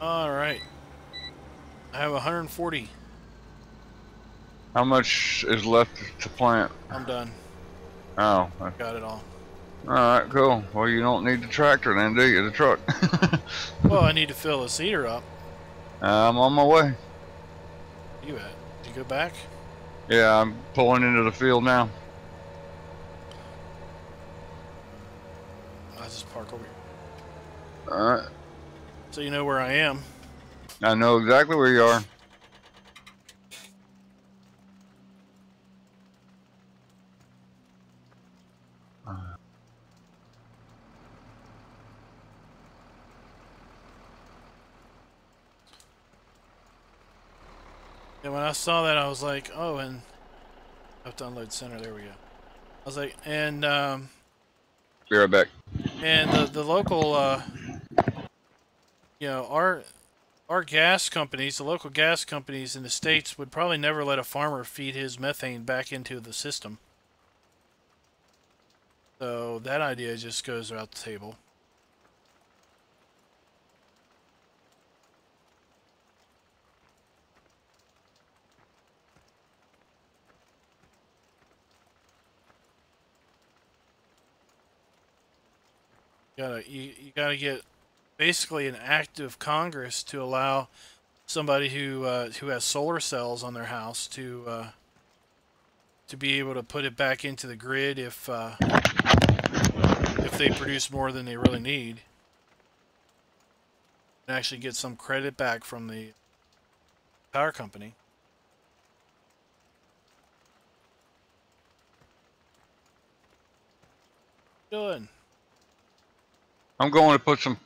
All right. I have 140. How much is left to plant? I'm done. Oh. Got it all. Alright, cool. Well, you don't need the tractor then, do you? The truck. Well, I need to fill the seeder up. I'm on my way. Where you at? Did you go back? Yeah, I'm pulling into the field now. I'll just park over here. Alright. So you know where I am. I know exactly where you are. And when I saw that, I was like, oh, and I have to unload center. There we go. I was like, and Be right back. and the local, you know, our gas companies, the local gas companies in the States would probably never let a farmer feed his methane back into the system. So that idea just goes out the table. You gotta get basically an act of Congress to allow somebody who has solar cells on their house to be able to put it back into the grid if they produce more than they really need, and actually get some credit back from the power company. What are you doing? I'm going to put some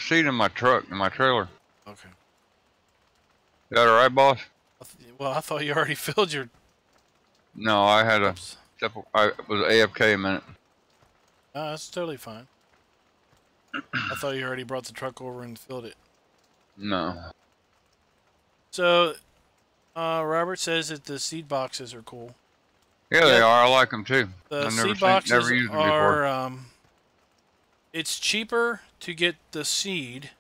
seed in my truck, in my trailer. Okay. Is that alright, boss? Well, I thought you already filled your... No, I had a... I was AFK a minute. No, that's totally fine. I thought you already brought the truck over and filled it. No. So, Robert says that the seed boxes are cool. Yeah, they are. I like them too. The I've seed boxes never used them before. are... it's cheaper to get the seed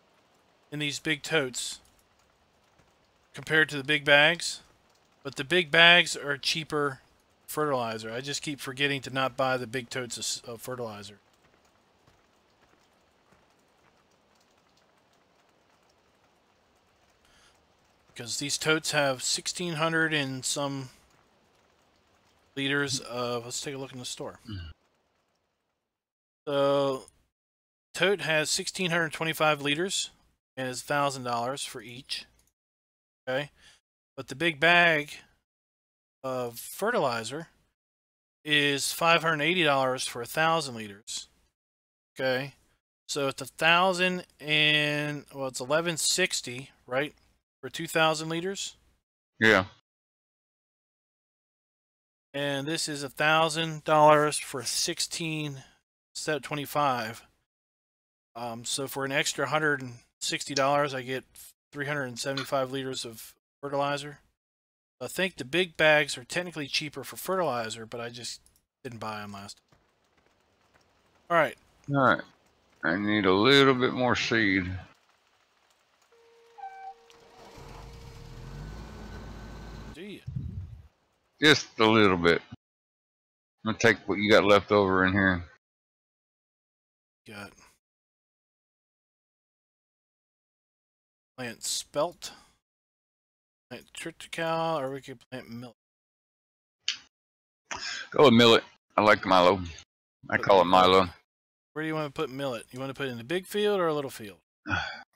in these big totes compared to the big bags, but the big bags are cheaper fertilizer. I just keep forgetting to not buy the big totes of fertilizer. Because these totes have 1,600 and some liters of... Let's take a look in the store. So, tote has 1,625 liters and is $1,000 for each. Okay, but the big bag of fertilizer is $580 for 1,000 liters. Okay, so it's 1,000 and well, it's $1,160, right, for 2,000 liters. Yeah. And this is $1,000 for 16 instead of 25. So for an extra $160, I get 375 liters of fertilizer. I think the big bags are technically cheaper for fertilizer, but I just didn't buy them last time. Alright. Alright. I need a little bit more seed. Do you? Just a little bit. I'm gonna take what you got left over in here. Got plant spelt, plant triticale, or we could plant millet. Go with millet. I like Milo. I call it Milo. Where do you want to put millet? You want to put it in the big field or a little field?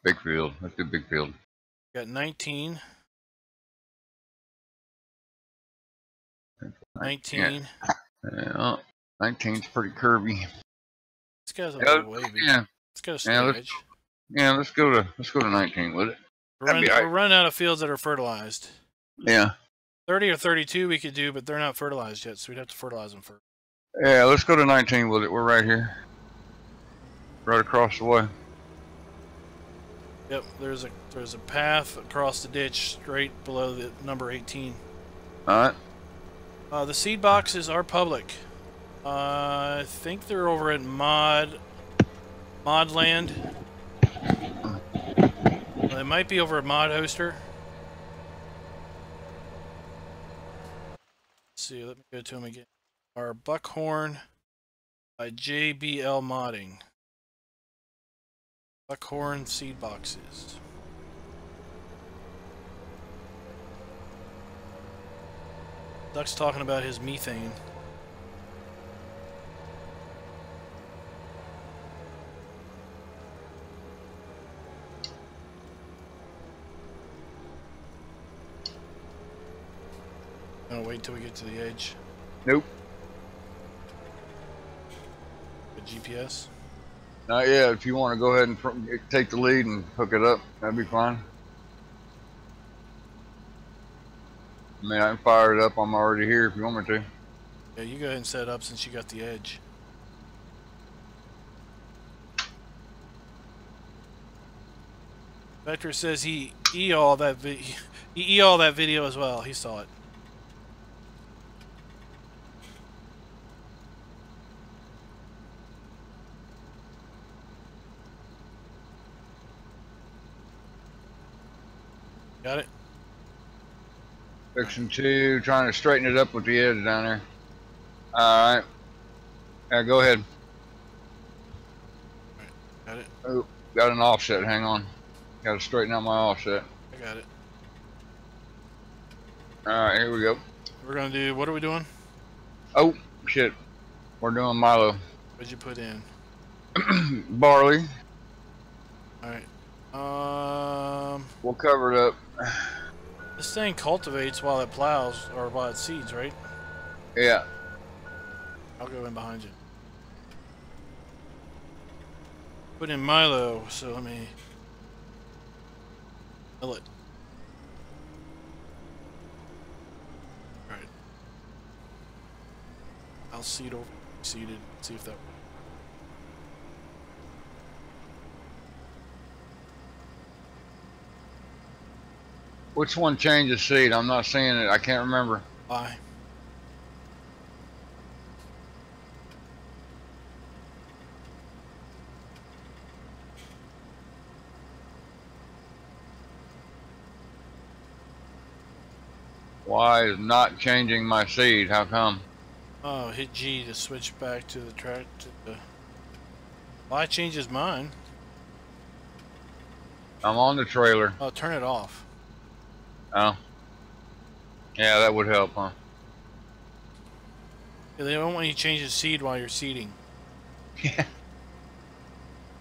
Big field. Let's do big field. Got 19. 19. Yeah, 19's pretty curvy. This guy's a little wavy. Yeah. Let's go stage. Let's go to 19 with it. We're running out of fields that are fertilized. Yeah. 30 or 32 we could do, but they're not fertilized yet, so we'd have to fertilize them first. Yeah, let's go to 19 with it. We're right here. Right across the way. Yep, there's a path across the ditch straight below the number 18. Alright. The seed boxes are public. I think they're over at Modland. They might be over at Mod Hoster. Let's see, let me go to them again. Our Buckhorn by JBL Modding. Buckhorn seed boxes. Duck's talking about his methane. gonna wait till we get to the edge. Nope. The GPS. Not yet. If you want to go ahead and take the lead and hook it up, that'd be fine. I mean, I can fire it up. I'm already here if you want me to. Yeah, you go ahead and set it up since you got the edge. Vector says he all that video as well. He saw it. Got it. Section 2, trying to straighten it up with the edge down there. All right. Yeah, go ahead. All right, got it. Oh, got an offset. Hang on. Got to straighten out my offset. I got it. All right, here we go. We're gonna do. What are we doing? Oh shit, we're doing Milo. What'd you put in? Barley. All right. We'll cover it up. This thing cultivates while it plows or while it seeds, right? Yeah. I'll go in behind you. Put in Milo, so let me mill it. Alright. I'll seed over seeded, see if that works. Which one changes seed? I'm not seeing it. I can't remember. Why? Why is not changing my seed? How come? Oh, hit G to switch back to the track to the. Why changes mine? I'm on the trailer. Oh, turn it off. Oh. Yeah, that would help, huh? Yeah, they don't want you to change the seed while you're seeding. Yeah.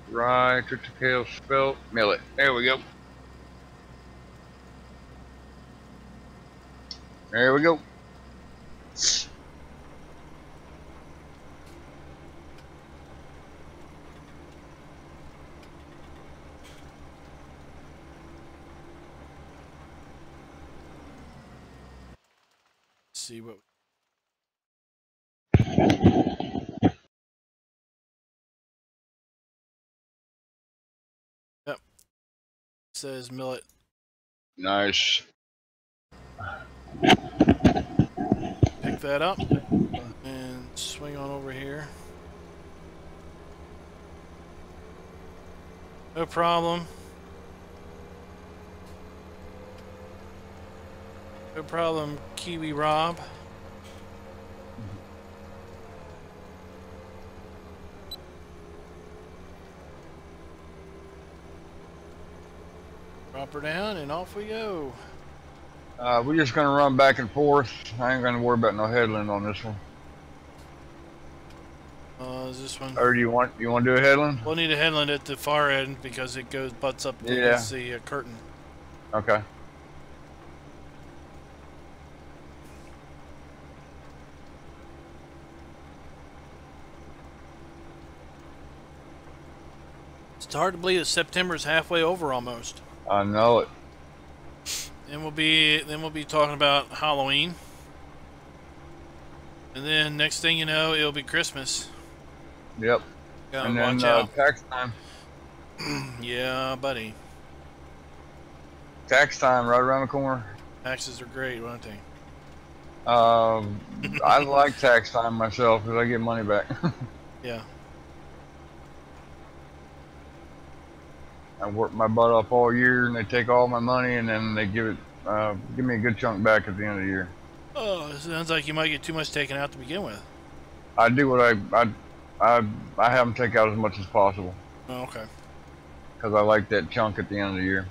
Right, took the kale spelt. Mill it. There we go. There we go. See what. Yep. Says millet. Nice. Pick that up and swing on over here. No problem. No problem, Kiwi Rob. Drop her down and off we go. We're just gonna run back and forth. I ain't gonna worry about no headland on this one. Is this one? Or do you want to do a headland? We'll need a headland at the far end because it butts up against the curtain. Okay. It's hard to believe that September's halfway over almost. I know it. And we'll be talking about Halloween. And then next thing you know, it'll be Christmas. Yep. Gotta and watch then out. tax time. Yeah, buddy. Tax time right around the corner. Taxes are great, aren't they? I like tax time myself because I get money back. Yeah. I work my butt off all year, and they take all my money, and then they give me a good chunk back at the end of the year. Oh, it sounds like you might get too much taken out to begin with. I do what I have them take out as much as possible. Oh, okay. Because I like that chunk at the end of the year.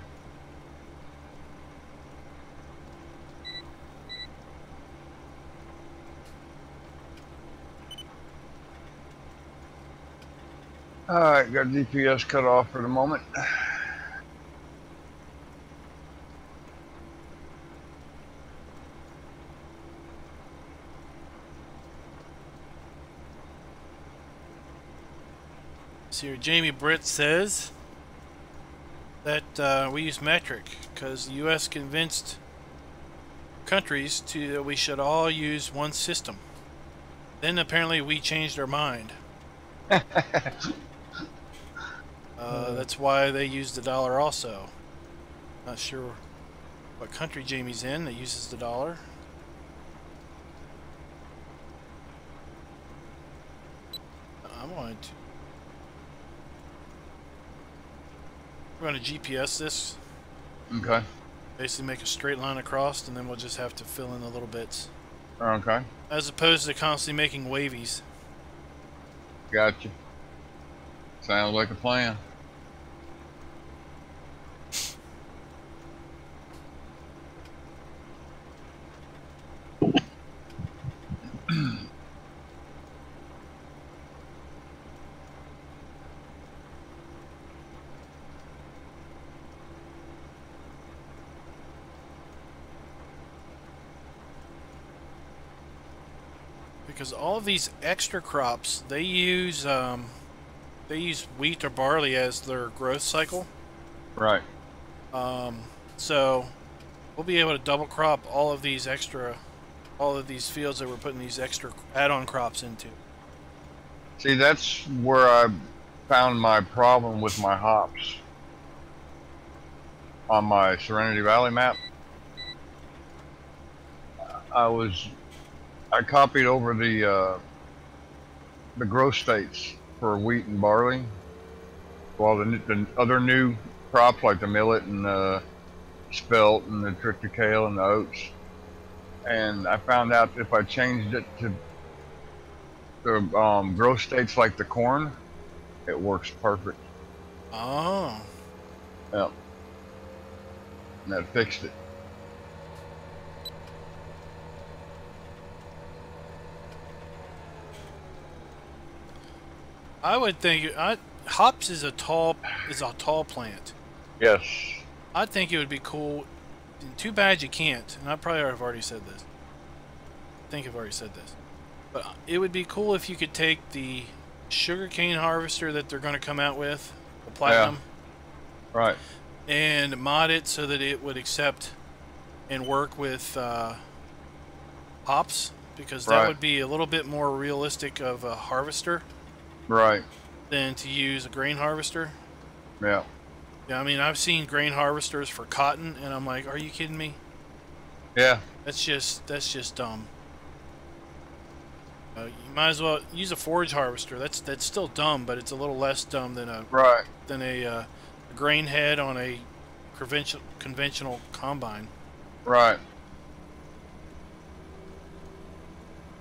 Alright, got GPS cut off for the moment. See here, Jamie Britt says that we use metric because the U.S. convinced countries that we should all use one system. Then apparently we changed our mind. That's why they use the dollar also. Not sure what country Jamie's in that uses the dollar. I'm going to... We're going to GPS this. Okay. Basically make a straight line across, and then we'll just have to fill in the little bits. Okay. As opposed to constantly making wavies. Gotcha. Sounds like a plan. Because all of these extra crops, they use wheat or barley as their growth cycle. Right. So we'll be able to double crop all of these fields that we're putting these extra add-on crops into. See, that's where I found my problem with my hops on my Serenity Valley map. I copied over the growth states for wheat and barley, while the other new crops like the millet and the spelt and the triticale and the oats. And I found out if I changed it to the growth states like the corn, it works perfect. Oh. Yep. And that fixed it. I would think hops is a tall plant. Yes. I think it would be cool. Too bad you can't. And I probably have already said this. I think I've already said this. But it would be cool if you could take the sugarcane harvester that they're going to come out with, the Platinum. Yeah. Right. And mod it so that it would accept and work with hops, because that would be a little bit more realistic of a harvester. Right. Than to use a grain harvester. Yeah. Yeah, I mean, I've seen grain harvesters for cotton, and I'm like, are you kidding me? Yeah. That's just dumb. You might as well use a forage harvester. That's still dumb, but it's a little less dumb than a grain head on a conventional combine. Right.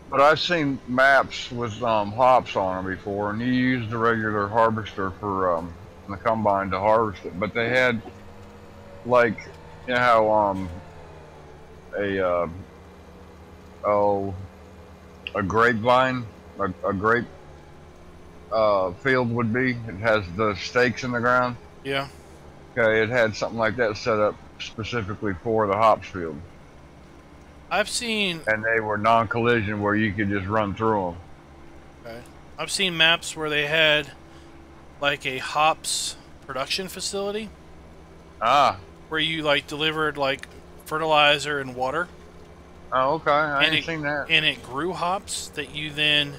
But I've seen maps with hops on them before, and you use the regular harvester for the combine to harvest it. But they had, like, you know how a grapevine, a grape field would be. It has the stakes in the ground. Yeah. Okay, it had something like that set up specifically for the hops field. I've seen... And they were non-collision where you could just run through them. Okay. I've seen maps where they had like a hops production facility. Ah. Where you like delivered like fertilizer and water. Oh, okay. I ain't seen that. And it grew hops that you then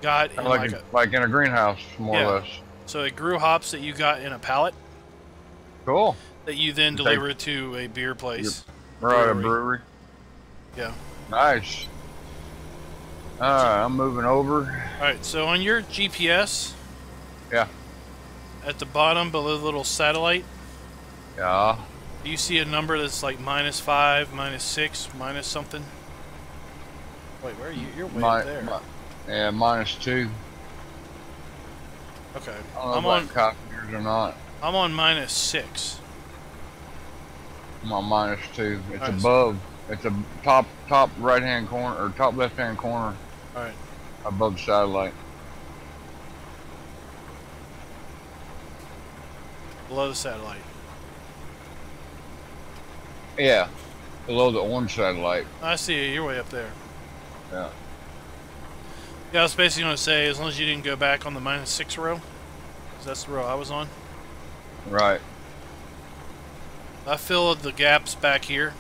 got in like in a greenhouse, more or less. So it grew hops that you got in a pallet. Cool. That you then delivered to a beer place. Right, a brewery. Yeah. Nice. Alright, I'm moving over. Alright, so on your GPS. Yeah. At the bottom below the little satellite. Yeah. Do you see a number that's like -5, -6, minus something? Wait, where are you? You're way up there. Yeah, -2. Okay. I'm on copiers or not. I'm on -6. I'm on -2. It's above. It's a top right hand corner or top left hand corner. All right. Above the satellite. Below the satellite. Yeah. Below the orange satellite. I see you. You're way up there. Yeah. Yeah, I was basically going to say, as long as you didn't go back on the -6 row. 'cause that's the row I was on. Right. I filled the gaps back here.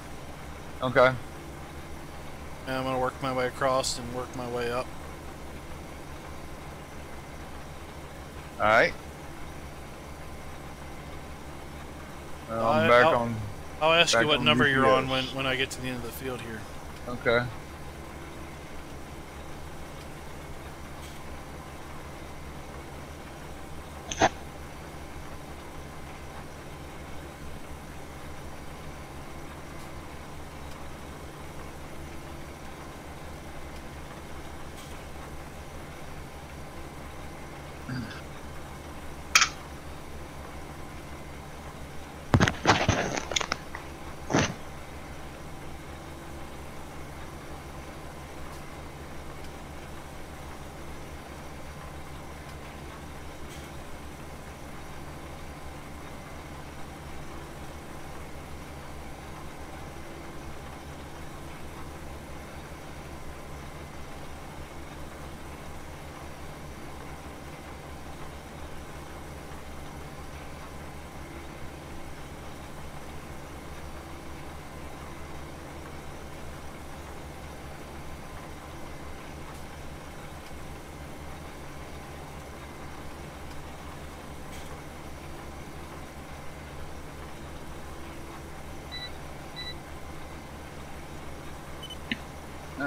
Okay. And I'm going to work my way across and work my way up. All right. I'm back on. I'll ask you what number you're on GPS. when I get to the end of the field here. Okay.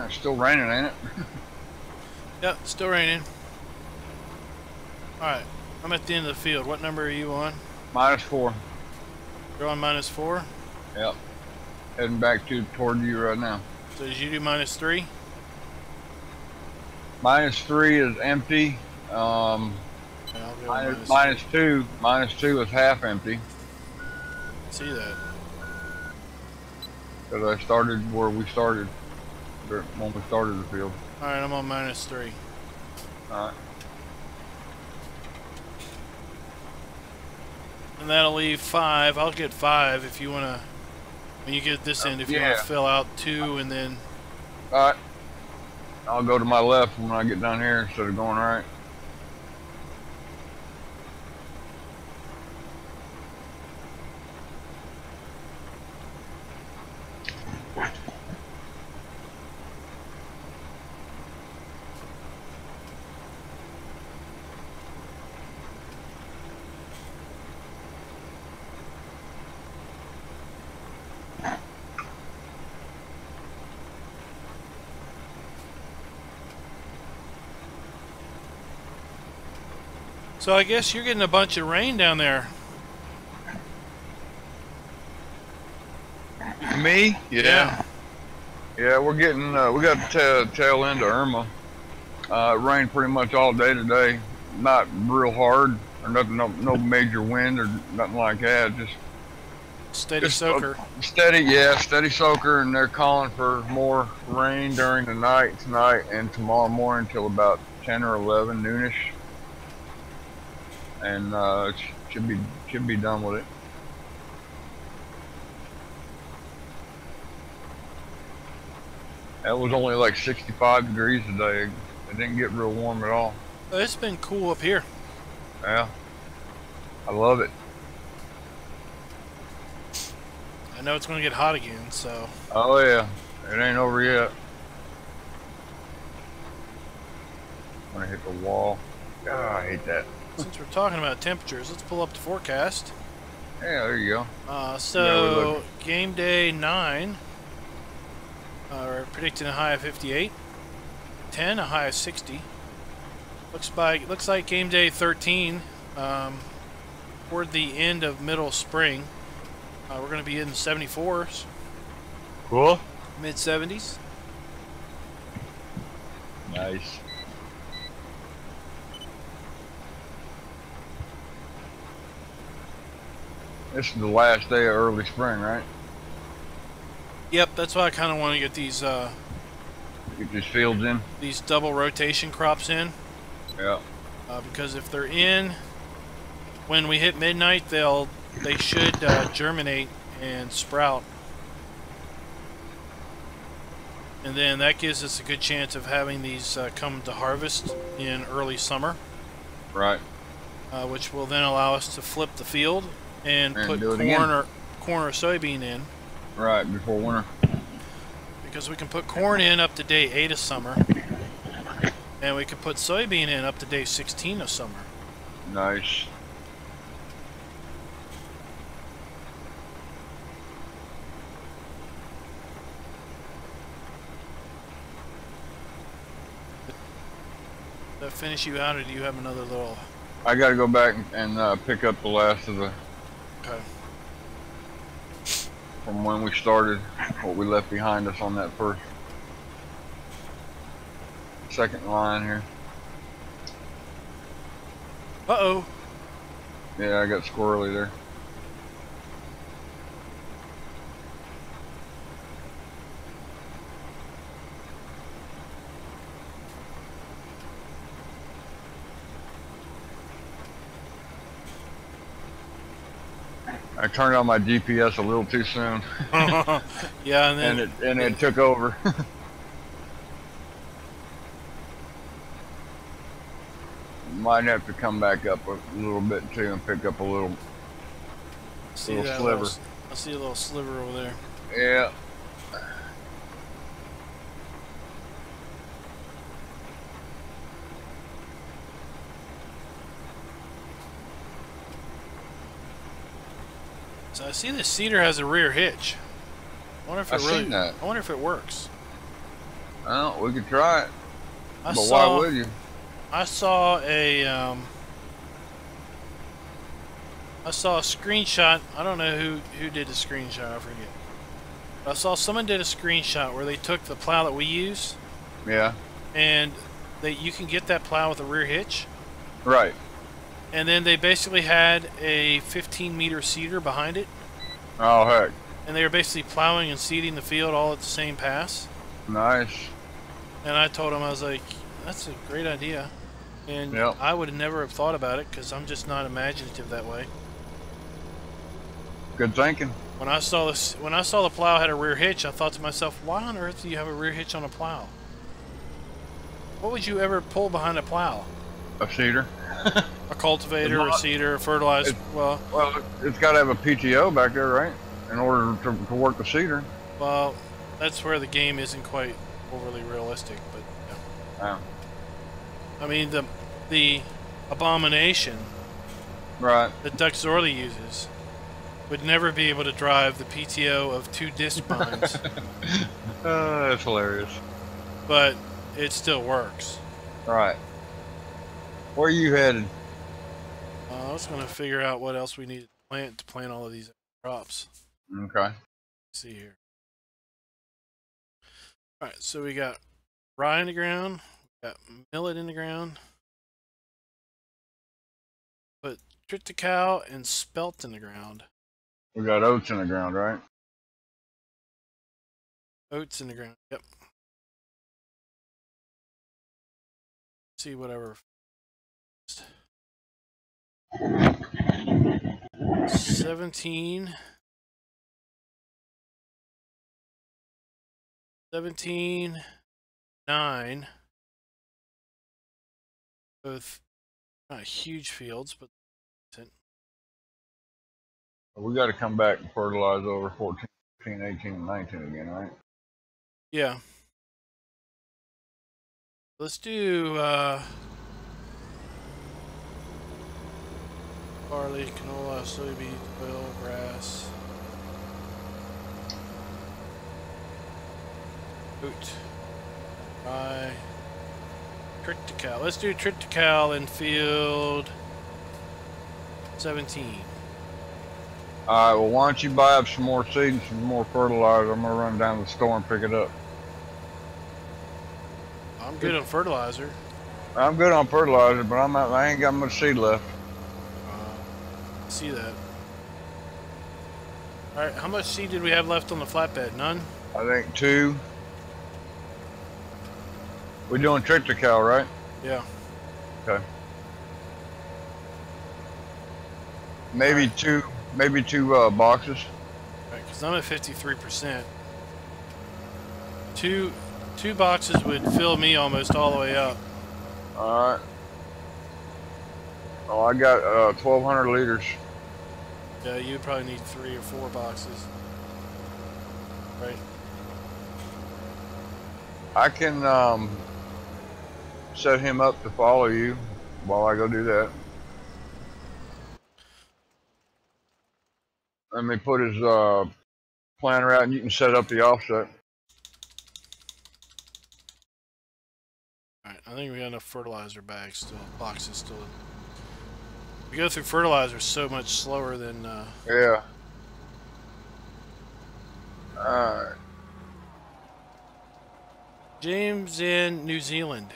It's still raining, ain't it? Yep, still raining. Alright, I'm at the end of the field. What number are you on? -4. You're on -4? Yep. Heading back toward you right now. So did you do -3? -3 is empty. I'll go -2 is half empty. See that. Because I started where we started when we started the field. Alright, I'm on -3. Alright. And that'll leave 5. I'll get 5 if you want to, when you get this end, if you want to fill out 2 and then... Alright. I'll go to my left when I get down here instead of going right. So I guess you're getting a bunch of rain down there. Me? Yeah. Yeah, we're getting, we got the tail end of Irma. It rained pretty much all day today. Not real hard or nothing, no major wind or nothing like that. Just steady soaker. Steady soaker, and they're calling for more rain during the night tonight and tomorrow morning till about 10 or 11 noonish. And it should be done with it. That was only like 65 degrees today. It didn't get real warm at all. It's been cool up here. Yeah, I love it. I know it's going to get hot again, so. Oh yeah, it ain't over yet. I'm gonna hit the wall. God, I hate that. Since we're talking about temperatures, let's pull up the forecast. Yeah, there you go. So game day 9, we're predicting a high of 58. 10, a high of 60. Looks like game day 13, toward the end of middle spring, we're going to be in the 74s. Cool. Mid 70s. Nice. This is the last day of early spring, right? Yep, that's why I kind of want to get these fields in. These double rotation crops in. Yeah. Because if they're in when we hit midnight, they should germinate and sprout, and then that gives us a good chance of having these come to harvest in early summer. Right. which will then allow us to flip the field and put do it corn again. or soybean in. Right, before winter. Because we can put corn in up to day 8 of summer, and we can put soybean in up to day 16 of summer. Nice. Did that finish you out, or do you have another little... I got to go back and pick up the last of the... Okay. From when we started, what we left behind us on that second line here. Uh-oh. Yeah, I got squirrely there. I turned on my GPS a little too soon. Yeah, and then it took over. Might have to come back up a little bit too and pick up a little sliver. I see a little sliver over there. Yeah. So I see the cedar has a rear hitch. I wonder if it seen that. I wonder if it works. Well, we could try it. But why would you? I saw a screenshot. I don't know who did the screenshot. I forget. But I saw someone did a screenshot where they took the plow that we use. Yeah. And you can get that plow with a rear hitch. Right. And then they basically had a 15-meter seeder behind it. Oh, heck. And they were basically plowing and seeding the field all at the same pass. Nice. And I told him, I was like, that's a great idea. And yep. I would never have thought about it because I'm just not imaginative that way. Good thinking. When I saw the plow had a rear hitch, I thought to myself, why on earth do you have a rear hitch on a plow? What would you ever pull behind a plow? A seeder. A cultivator, a seeder, a fertilizer. Well, it's got to have a PTO back there, right? In order to work the seeder. Well, that's where the game isn't quite overly realistic, but yeah. I mean, the abomination right. that Duck Zorly uses would never be able to drive the PTO of 2 disc bines. That's hilarious. But it still works. Right. Where are you headed? I was going to figure out what else we need to plant all of these crops. Okay. Let's see here. All right, so we got rye in the ground, we got millet in the ground, put triticale and spelt in the ground. We got oats in the ground, right? Oats in the ground, yep. See whatever. 17, 9. Both not huge fields, but We got to come back and fertilize over 14, 15, 18, and 19 again, right? Yeah. Let's do barley, canola, soybeans, oil, grass, oat, rye, triticale. Let's do triticale in field 17. All right, well, why don't you buy up some more seed and some more fertilizer? I'm going to run down to the store and pick it up. I'm good on fertilizer. I'm good on fertilizer, but I ain't got much seed left. See that. All right, how much seed did we have left on the flatbed? None? I think 2. We're doing triticale, right? Yeah. Okay. Maybe two boxes. Right, because I'm at 53%. Two boxes would fill me almost all the way up. All right. Oh, I got 1,200 liters. Yeah, you'd probably need 3 or 4 boxes. Right. I can set him up to follow you while I go do that. Let me put his planner out and you can set up the offset. Alright, I think we got enough fertilizer bags still, boxes still. We go through fertilizer so much slower than Yeah. Alright. James in New Zealand.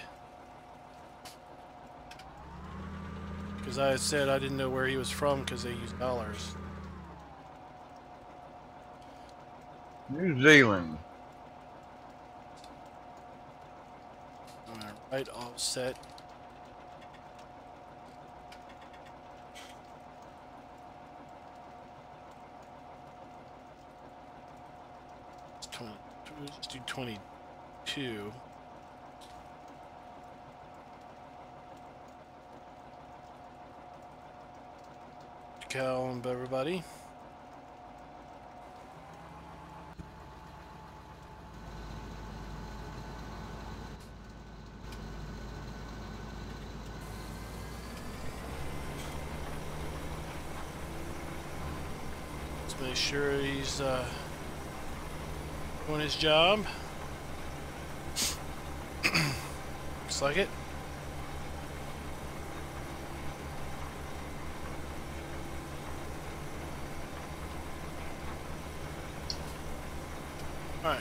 Because I had said I didn't know where he was from because they use dollars. New Zealand. Alright, right offset. Let's do 22. Calm, everybody. Let's make sure he's doing his job. Looks like it. Alright.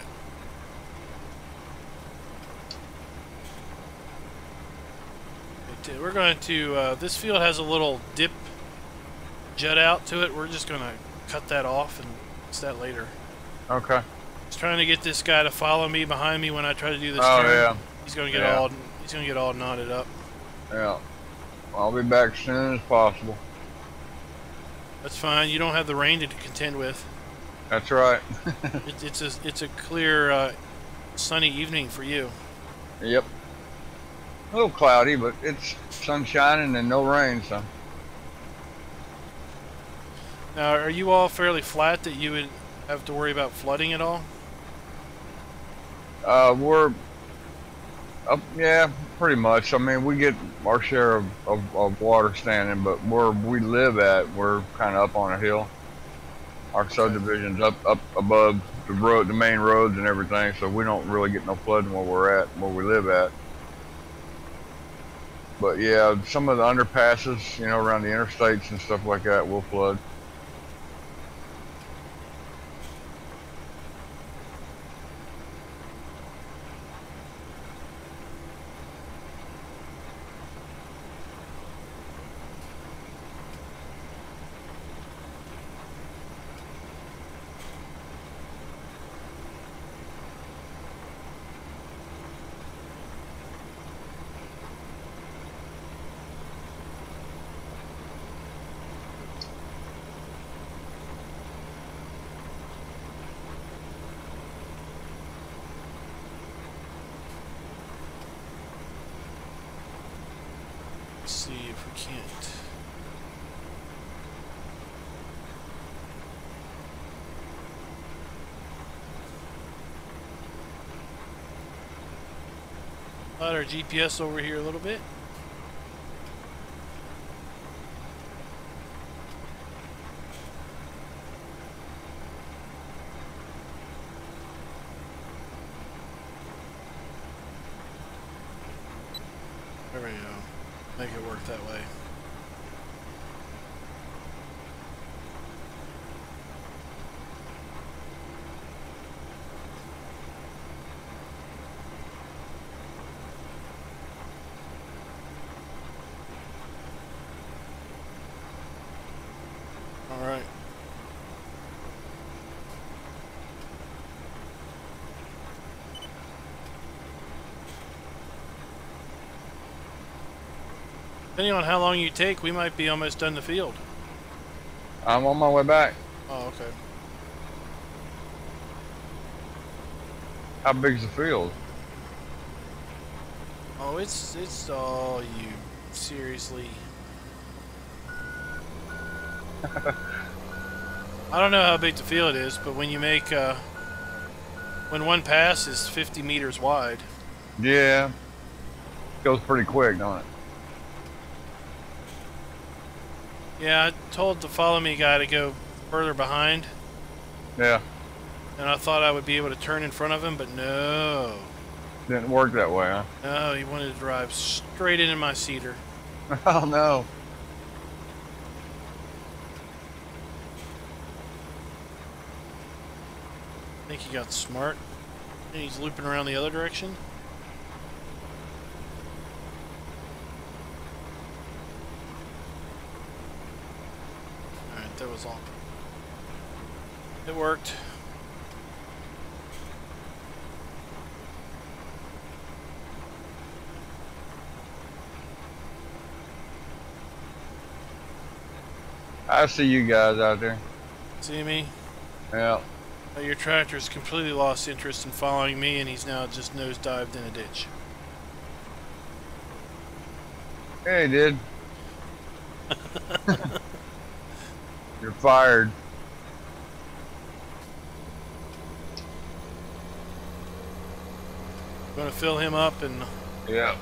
We're going to, this field has a little dip jut out to it. We're just going to cut that off and fix that later. Okay. Just trying to get this guy to follow me behind me when I try to do this Oh, turn. yeah. He's going to get all knotted up. Yeah. I'll be back as soon as possible. That's fine. You don't have the rain to contend with. That's right. It's a clear, sunny evening for you. Yep. A little cloudy, but it's sun shining and no rain, so. Now, are you all fairly flat that you would have to worry about flooding at all? We're up, yeah, pretty much. I mean, we get our share of water standing, but where we live at, we're kind of up on a hill. Our subdivision's up above the road, the main roads and everything, so we don't really get no flooding where we live at. But yeah, some of the underpasses, you know, around the interstates and stuff like that will flood. Let's see if we can't. Slide our GPS over here a little bit. There we go. Make it work that way. All right. Depending on how long you take, we might be almost done the field. I'm on my way back. Oh, okay. How big's the field? Oh, it's all you. Seriously. I don't know how big the field is, but when you make when one pass is 50 meters wide. Yeah. Goes pretty quick, don't it? Yeah, I told the follow me guy to go further behind. Yeah. And I thought I would be able to turn in front of him, but no. Didn't work that way, huh? No, he wanted to drive straight into my cedar. Oh no. I think he got smart. And he's looping around the other direction. Alright, that was all. It worked. I see you guys out there. See me? Yeah. Your tractor's completely lost interest in following me, and he's now just nosedived in a ditch. Yeah, he did. You're fired. Gonna fill him up, and Yeah.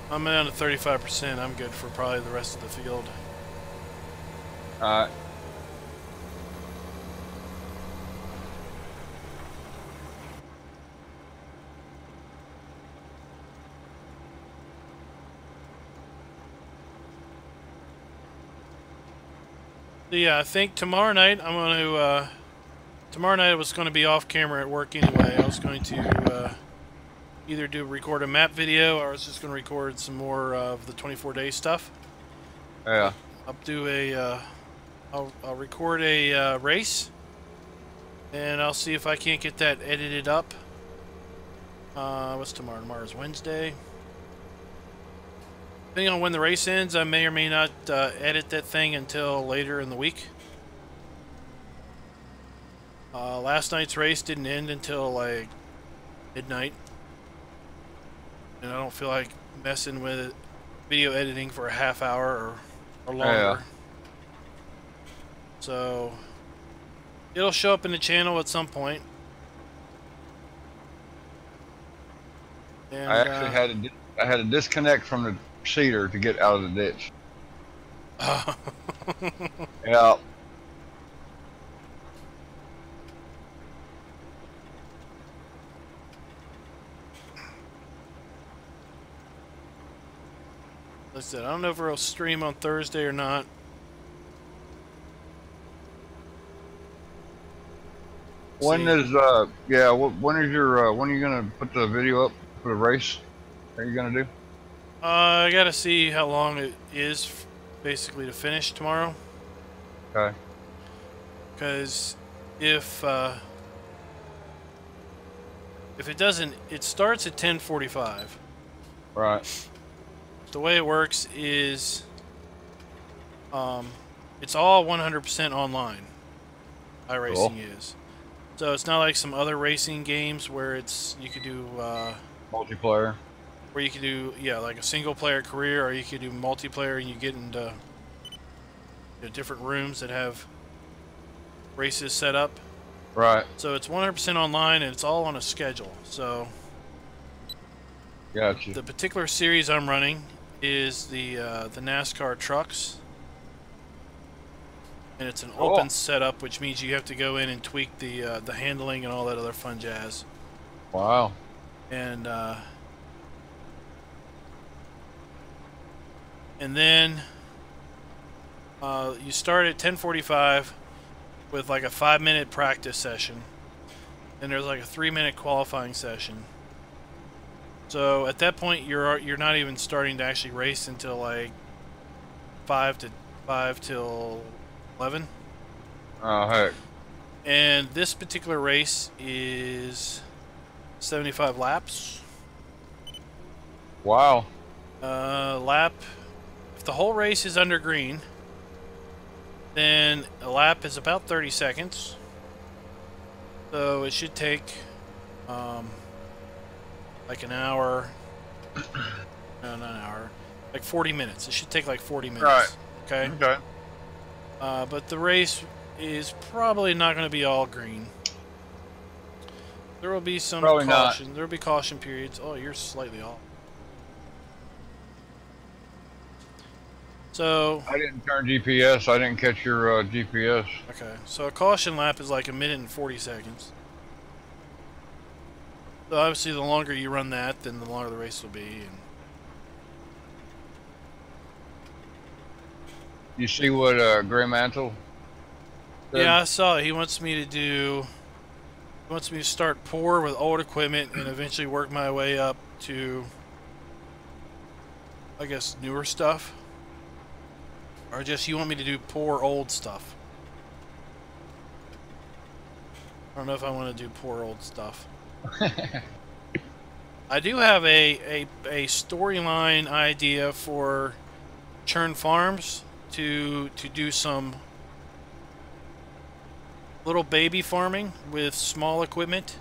I'm down to 35%. I'm good for probably the rest of the field. Alright. So yeah, I think tomorrow night I'm going to, tomorrow night I was going to be off camera at work anyway. I was going to either record a map video, or I was just going to record some more of the 24-day stuff. Yeah. I'll do a, I'll record a race, and I'll see if I can't get that edited up. What's tomorrow? Tomorrow's Wednesday. Depending on when the race ends, I may or may not edit that thing until later in the week. Last night's race didn't end until like midnight, and I don't feel like messing with video editing for a half hour or longer. Yeah. So it'll show up in the channel at some point. And, I actually had to disconnect from the cedar to get out of the ditch. Yeah. Like I said, I don't know if we'll stream on Thursday or not. When is yeah? When is your when are you gonna put the video up for the race? Are you gonna do? I gotta see how long it is, basically, to finish tomorrow. Okay. Because if it doesn't, it starts at 10:45. Right. The way it works is, it's all 100% online. iRacing Cool. is. So it's not like some other racing games where you could do Multiplayer. where you could do, yeah, like a single player career, or you could do multiplayer and you get into different rooms that have races set up. Right. So it's 100% online, and it's all on a schedule. So Gotcha. the particular series I'm running is the NASCAR trucks, and it's an open setup, which means you have to go in and tweak the handling and all that other fun jazz. Wow. And then you start at 10:45 with like a 5-minute practice session. Then there's like a 3-minute qualifying session. So at that point, you're not even starting to actually race until like 5 till 11. Oh heck. And this particular race is 75 laps. Wow. Lap. If the whole race is under green, then a lap is about 30 seconds. So it should take like an hour. No, not an hour. Like 40 minutes. It should take like 40 minutes. Right. Okay. Okay. But the race is probably not going to be all green. There will be some Probably caution. not. There will be caution periods. Oh, you're slightly off. So. I didn't turn GPS. I didn't catch your GPS. Okay. So a caution lap is like 1 minute and 40 seconds. So obviously, the longer you run that, then the longer the race will be. And You see what Gray Mantle said? yeah, I saw it. He wants me to do. He wants me to start poor with old equipment and eventually work my way up to, I guess, newer stuff. Or just you want me to do poor old stuff. I don't know if I want to do poor old stuff. I do have a storyline idea for Churn Farms to do some little baby farming with small equipment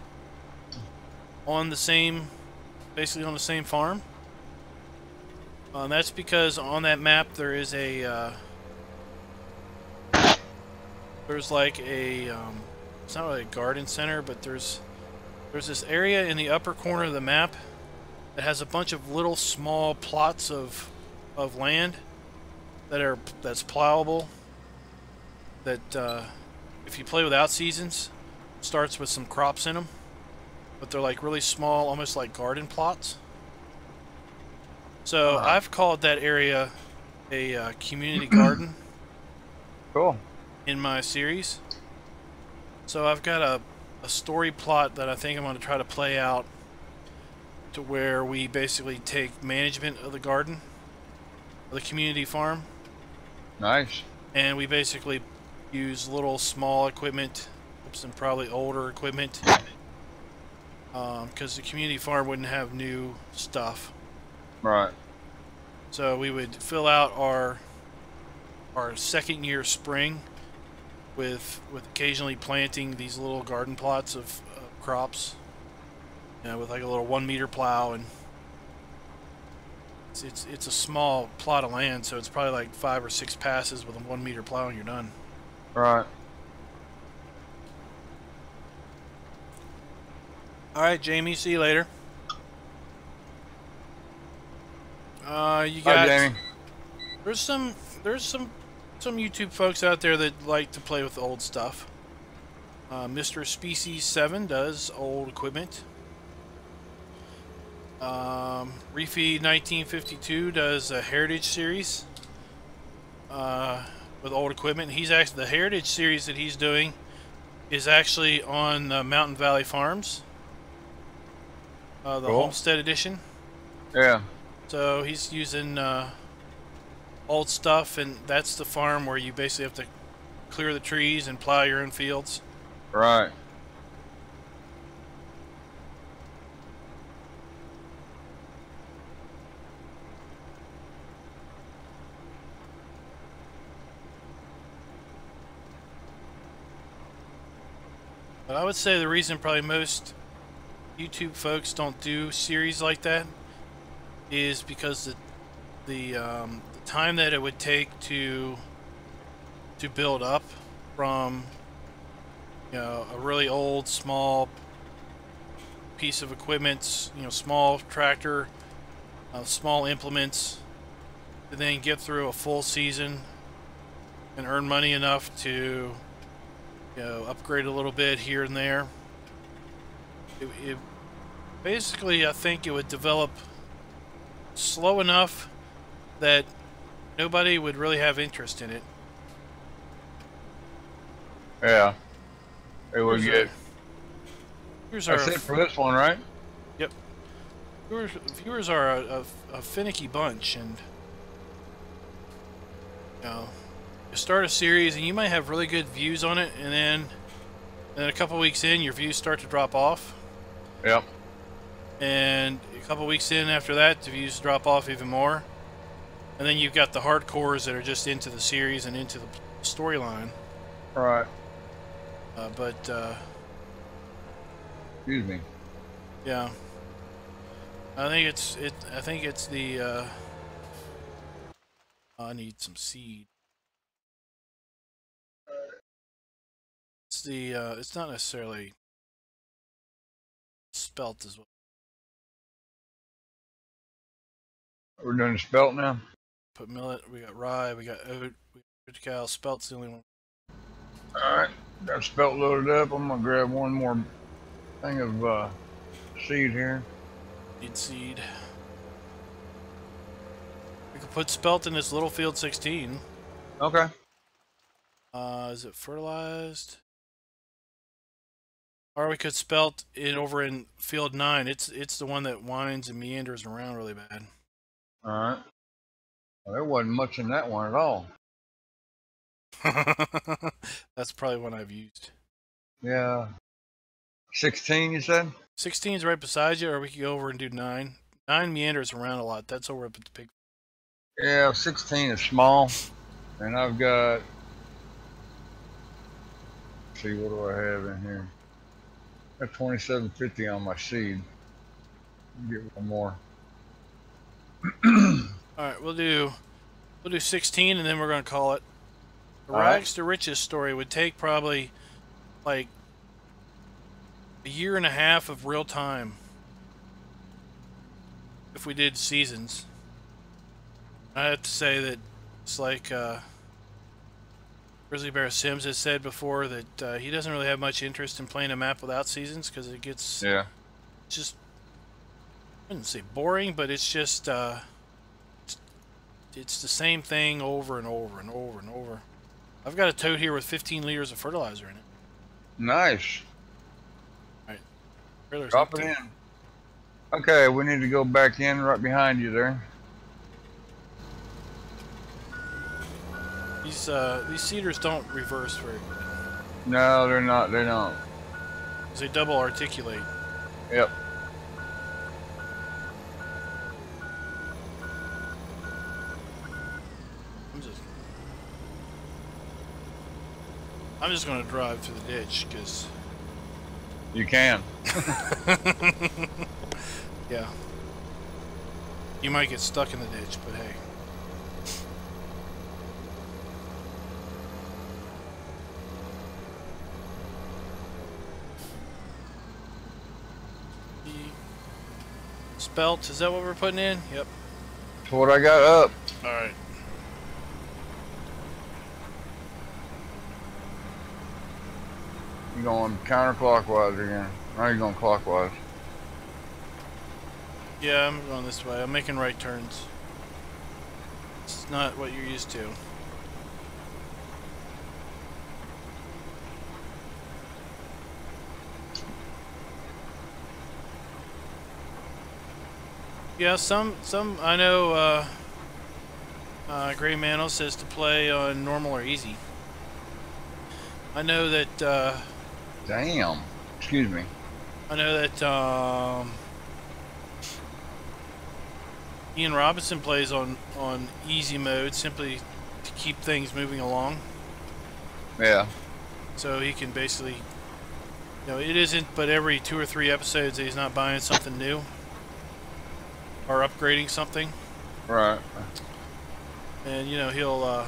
on the same, basically on the same farm. That's because on that map there is a there's like a it's not really a garden center, but there's this area in the upper corner of the map that has a bunch of little small plots of land that's plowable. That if you play without seasons, starts with some crops in them, but they're like really small, almost like garden plots. So I've called that area a community garden. Cool. In my series. So I've got a story plot that I think I'm going to try to play out to where we basically take management of the garden, of the community farm. Nice. And we basically use little small equipment, some probably older equipment, because the community farm wouldn't have new stuff. Right. So we would fill out our second year spring with occasionally planting these little garden plots of crops, with like a little 1 meter plow, and it's a small plot of land, so it's probably like 5 or 6 passes with a 1 meter plow and you're done. Right. All right, Jamie. See you later. You got. Hi, Jamie. There's some YouTube folks out there that like to play with the old stuff. Mr. Species 7 does old equipment. Refeed 1952 does a Heritage series with old equipment. He's actually, the Heritage series that he's doing is actually on Mountain Valley Farms, the Cool. Homestead Edition. Yeah. So he's using old stuff, and that's the farm where you basically have to clear the trees and plow your own fields. Right. But I would say the reason probably most YouTube folks don't do series like that is because the time that it would take to build up from a really old small piece of equipment, small tractor, small implements, to then get through a full season and earn money enough to upgrade a little bit here and there. It basically, I think it would develop slow enough that nobody would really have interest in it. Yeah. It would get. Viewers That's it for this one, right? Yep. Viewers are a finicky bunch, and you start a series and you might have really good views on it, and then a couple weeks in, your views start to drop off. Yep. And a couple weeks in after that, the views drop off even more. And then you've got the hardcores that are just into the series and into the storyline. Right. Excuse me. Yeah. I think it's the I need some seed. It's the it's not necessarily spelt as well. We're doing the spelt now. Put millet. We got rye. We got oat. We got cow. Spelt's the only one. All right, got spelt loaded up. I'm gonna grab one more thing of seed here. Need seed. We could put spelt in this little field 16. Okay. Is it fertilized? Or we could spelt it over in field 9. It's the one that winds and meanders around really bad. All right. Well, there wasn't much in that one at all. That's probably one I've used. Yeah. 16, you said? 16 is right beside you, or we could go over and do 9. 9 meanders around a lot. That's over up at the pig. Yeah, 16 is small. And I've got... Let's see, what do I have in here? I got 2750 on my seed. Get one more. Alright, we'll do 16 and then we're gonna call it. The All rags right. to riches story would take probably like a year and a half of real time if we did seasons. I have to say that it's like Grizzly Bear Sims has said before that he doesn't really have much interest in playing a map without seasons because it gets just, I wouldn't say boring, but it's just it's the same thing over and over and over and over. I've got a tote here with 15 liters of fertilizer in it. Nice. Alright. Trailer's Drop it empty. in. Okay, we need to go back in right behind you there. These seeders don't reverse very good. No, they're not. They don't. They double articulate. Yep. I'm just gonna drive through the ditch because You can. yeah, you might get stuck in the ditch, but hey. Spelt, is that what we're putting in? Yep. That's what I got up. Alright. You going counterclockwise again? Or are you going clockwise? Yeah, I'm going this way. I'm making right turns. It's not what you're used to. Yeah, some I know Gray Mantle says to play on normal or easy. I know that Damn. Excuse me. I know that Ian Robinson plays on easy mode simply to keep things moving along. Yeah. So he can basically, you know, it isn't but every 2 or 3 episodes that he's not buying something new or upgrading something. Right. And you know, he'll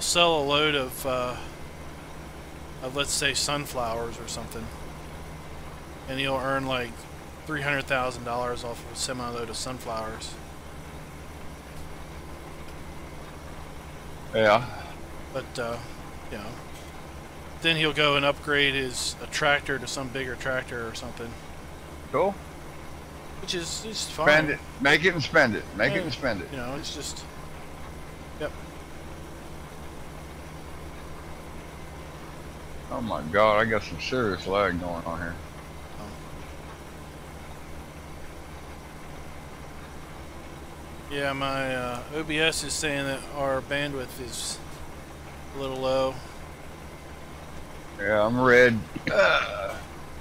sell a load of let's say sunflowers or something, and he'll earn like $300,000 off of a semi-load of sunflowers. Yeah. But you know, then he'll go and upgrade a tractor to some bigger tractor or something. Cool. Which is fine. Spend it. Make it and spend it. Make it and spend it. You know, it's just, yep. Oh my god, I got some serious lag going on here. Yeah, my OBS is saying that our bandwidth is a little low. Yeah, I'm red.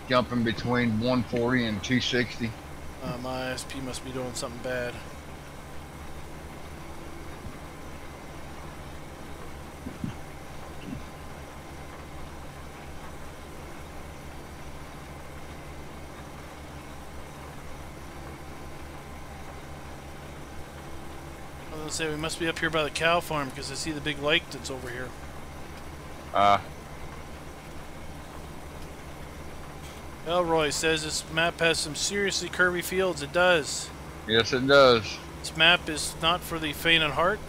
Jumping between 140 and 260. My ISP must be doing something bad. I was gonna say we must be up here by the cow farm because I see the big lake that's over here. Elroy says this map has some seriously curvy fields. It does. Yes, it does. This map is not for the faint of heart.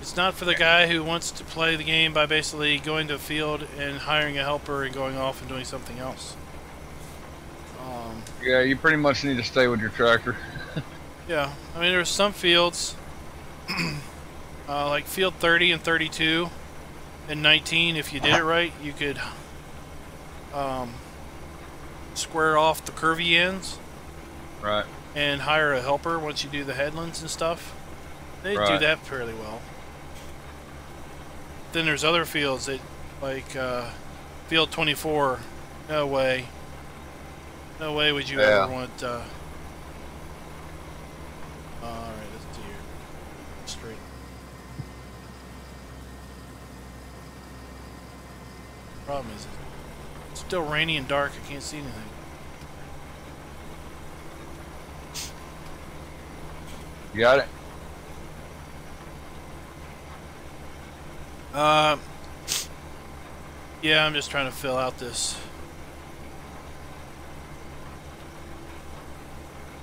It's not for the guy who wants to play the game by basically going to a field and hiring a helper and going off and doing something else. Yeah, you pretty much need to stay with your tractor. Yeah, I mean there's some fields, like field 30 and 32 and 19. If you did it right, you could square off the curvy ends. Right. And hire a helper once you do the headlands and stuff. They do that fairly well. Then there's other fields that, like field 24. No way. No way would you ever want. All right, let's do your straight. Problem is, it's still rainy and dark. I can't see anything. You got it? Yeah, I'm just trying to fill out this.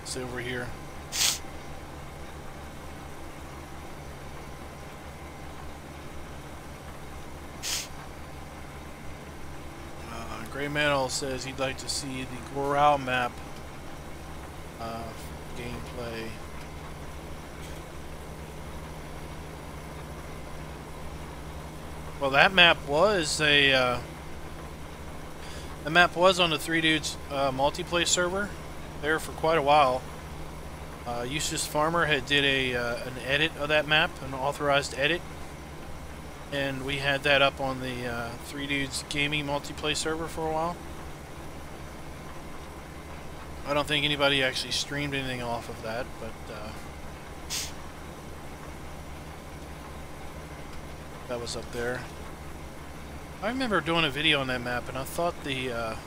It's over here. Gray Mantle says he'd like to see the Goral map gameplay. Well, that map was a the map was on the Three Dudes multiplayer server there for quite a while. Eustace Pharmer had did an edit of that map, an authorized edit, and we had that up on the Three Dudes gaming multiplayer server for a while. I don't think anybody actually streamed anything off of that, but that was up there. I remember doing a video on that map, and I thought the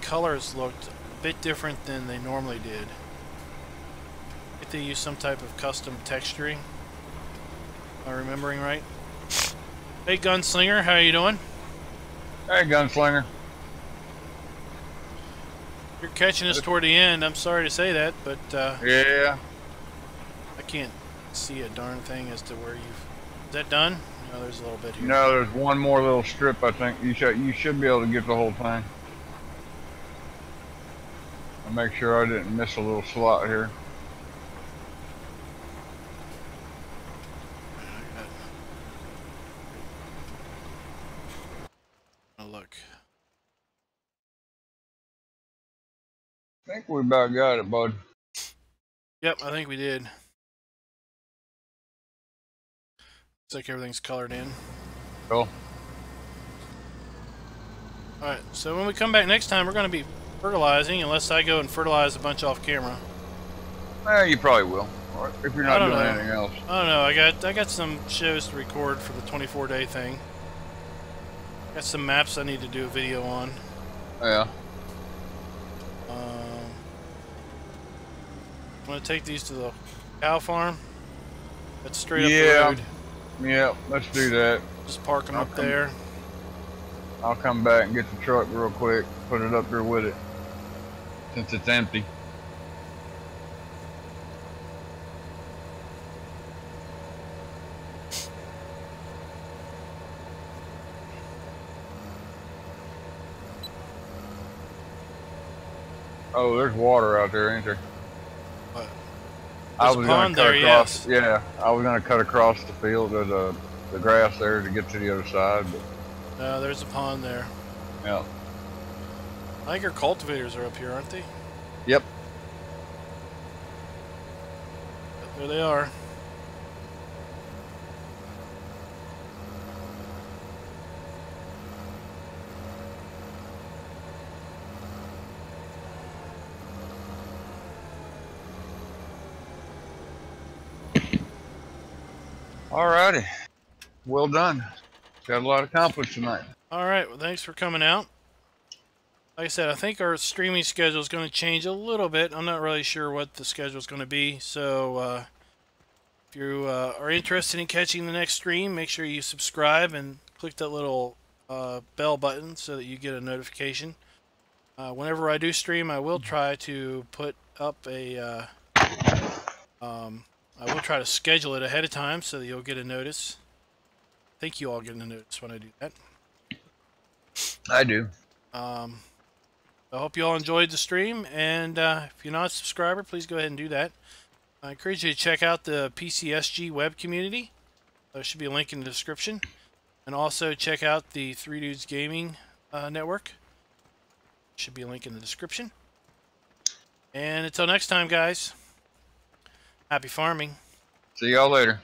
colors looked a bit different than they normally did. I think they used some type of custom texturing. Am I remembering right? Hey, Gunslinger, how you doing? Hey, Gunslinger. You're catching us toward the end. I'm sorry to say that, but yeah, I can't see a darn thing as to where you've. Is that done? No, there's a little bit here. No, there's one more little strip. I think you should be able to get the whole thing. I'll make sure I didn't miss a little slot here. Oh, look. I think we about got it, bud. Yep, I think we did. Looks like everything's colored in. Cool. Alright, so when we come back next time, we're going to be fertilizing, unless I go and fertilize a bunch off camera. You probably will. Or if you're not doing anything else. I don't know. I got some shows to record for the 24-day thing. Got some maps I need to do a video on. Yeah. I'm going to take these to the cow farm. That's straight up the road. Yeah, let's do that. Just park them up there. I'll come back and get the truck real quick, put it up here with it, since it's empty. Oh, there's water out there, ain't there? What? I was going to cut across. Yes. Yeah, I was going to cut across the field of the grass there to get to the other side. But no, there's a pond there. yeah. I think our cultivators are up here, aren't they? Yep. There they are. Alrighty. Well done. Got a lot accomplished tonight. Alright, well thanks for coming out. Like I said, I think our streaming schedule is going to change a little bit. I'm not really sure what the schedule is going to be. So if you are interested in catching the next stream, make sure you subscribe and click that little bell button so that you get a notification. Whenever I do stream, I will try to put up a I will try to schedule it ahead of time so that you'll get a notice. I think you all get a notice when I do that. I do. I hope you all enjoyed the stream, and if you're not a subscriber, please go ahead and do that. I encourage you to check out the PCSG web community. There should be a link in the description. And also check out the 3 Dudes Gaming network. Should be a link in the description. And until next time, guys, happy farming. See y'all later.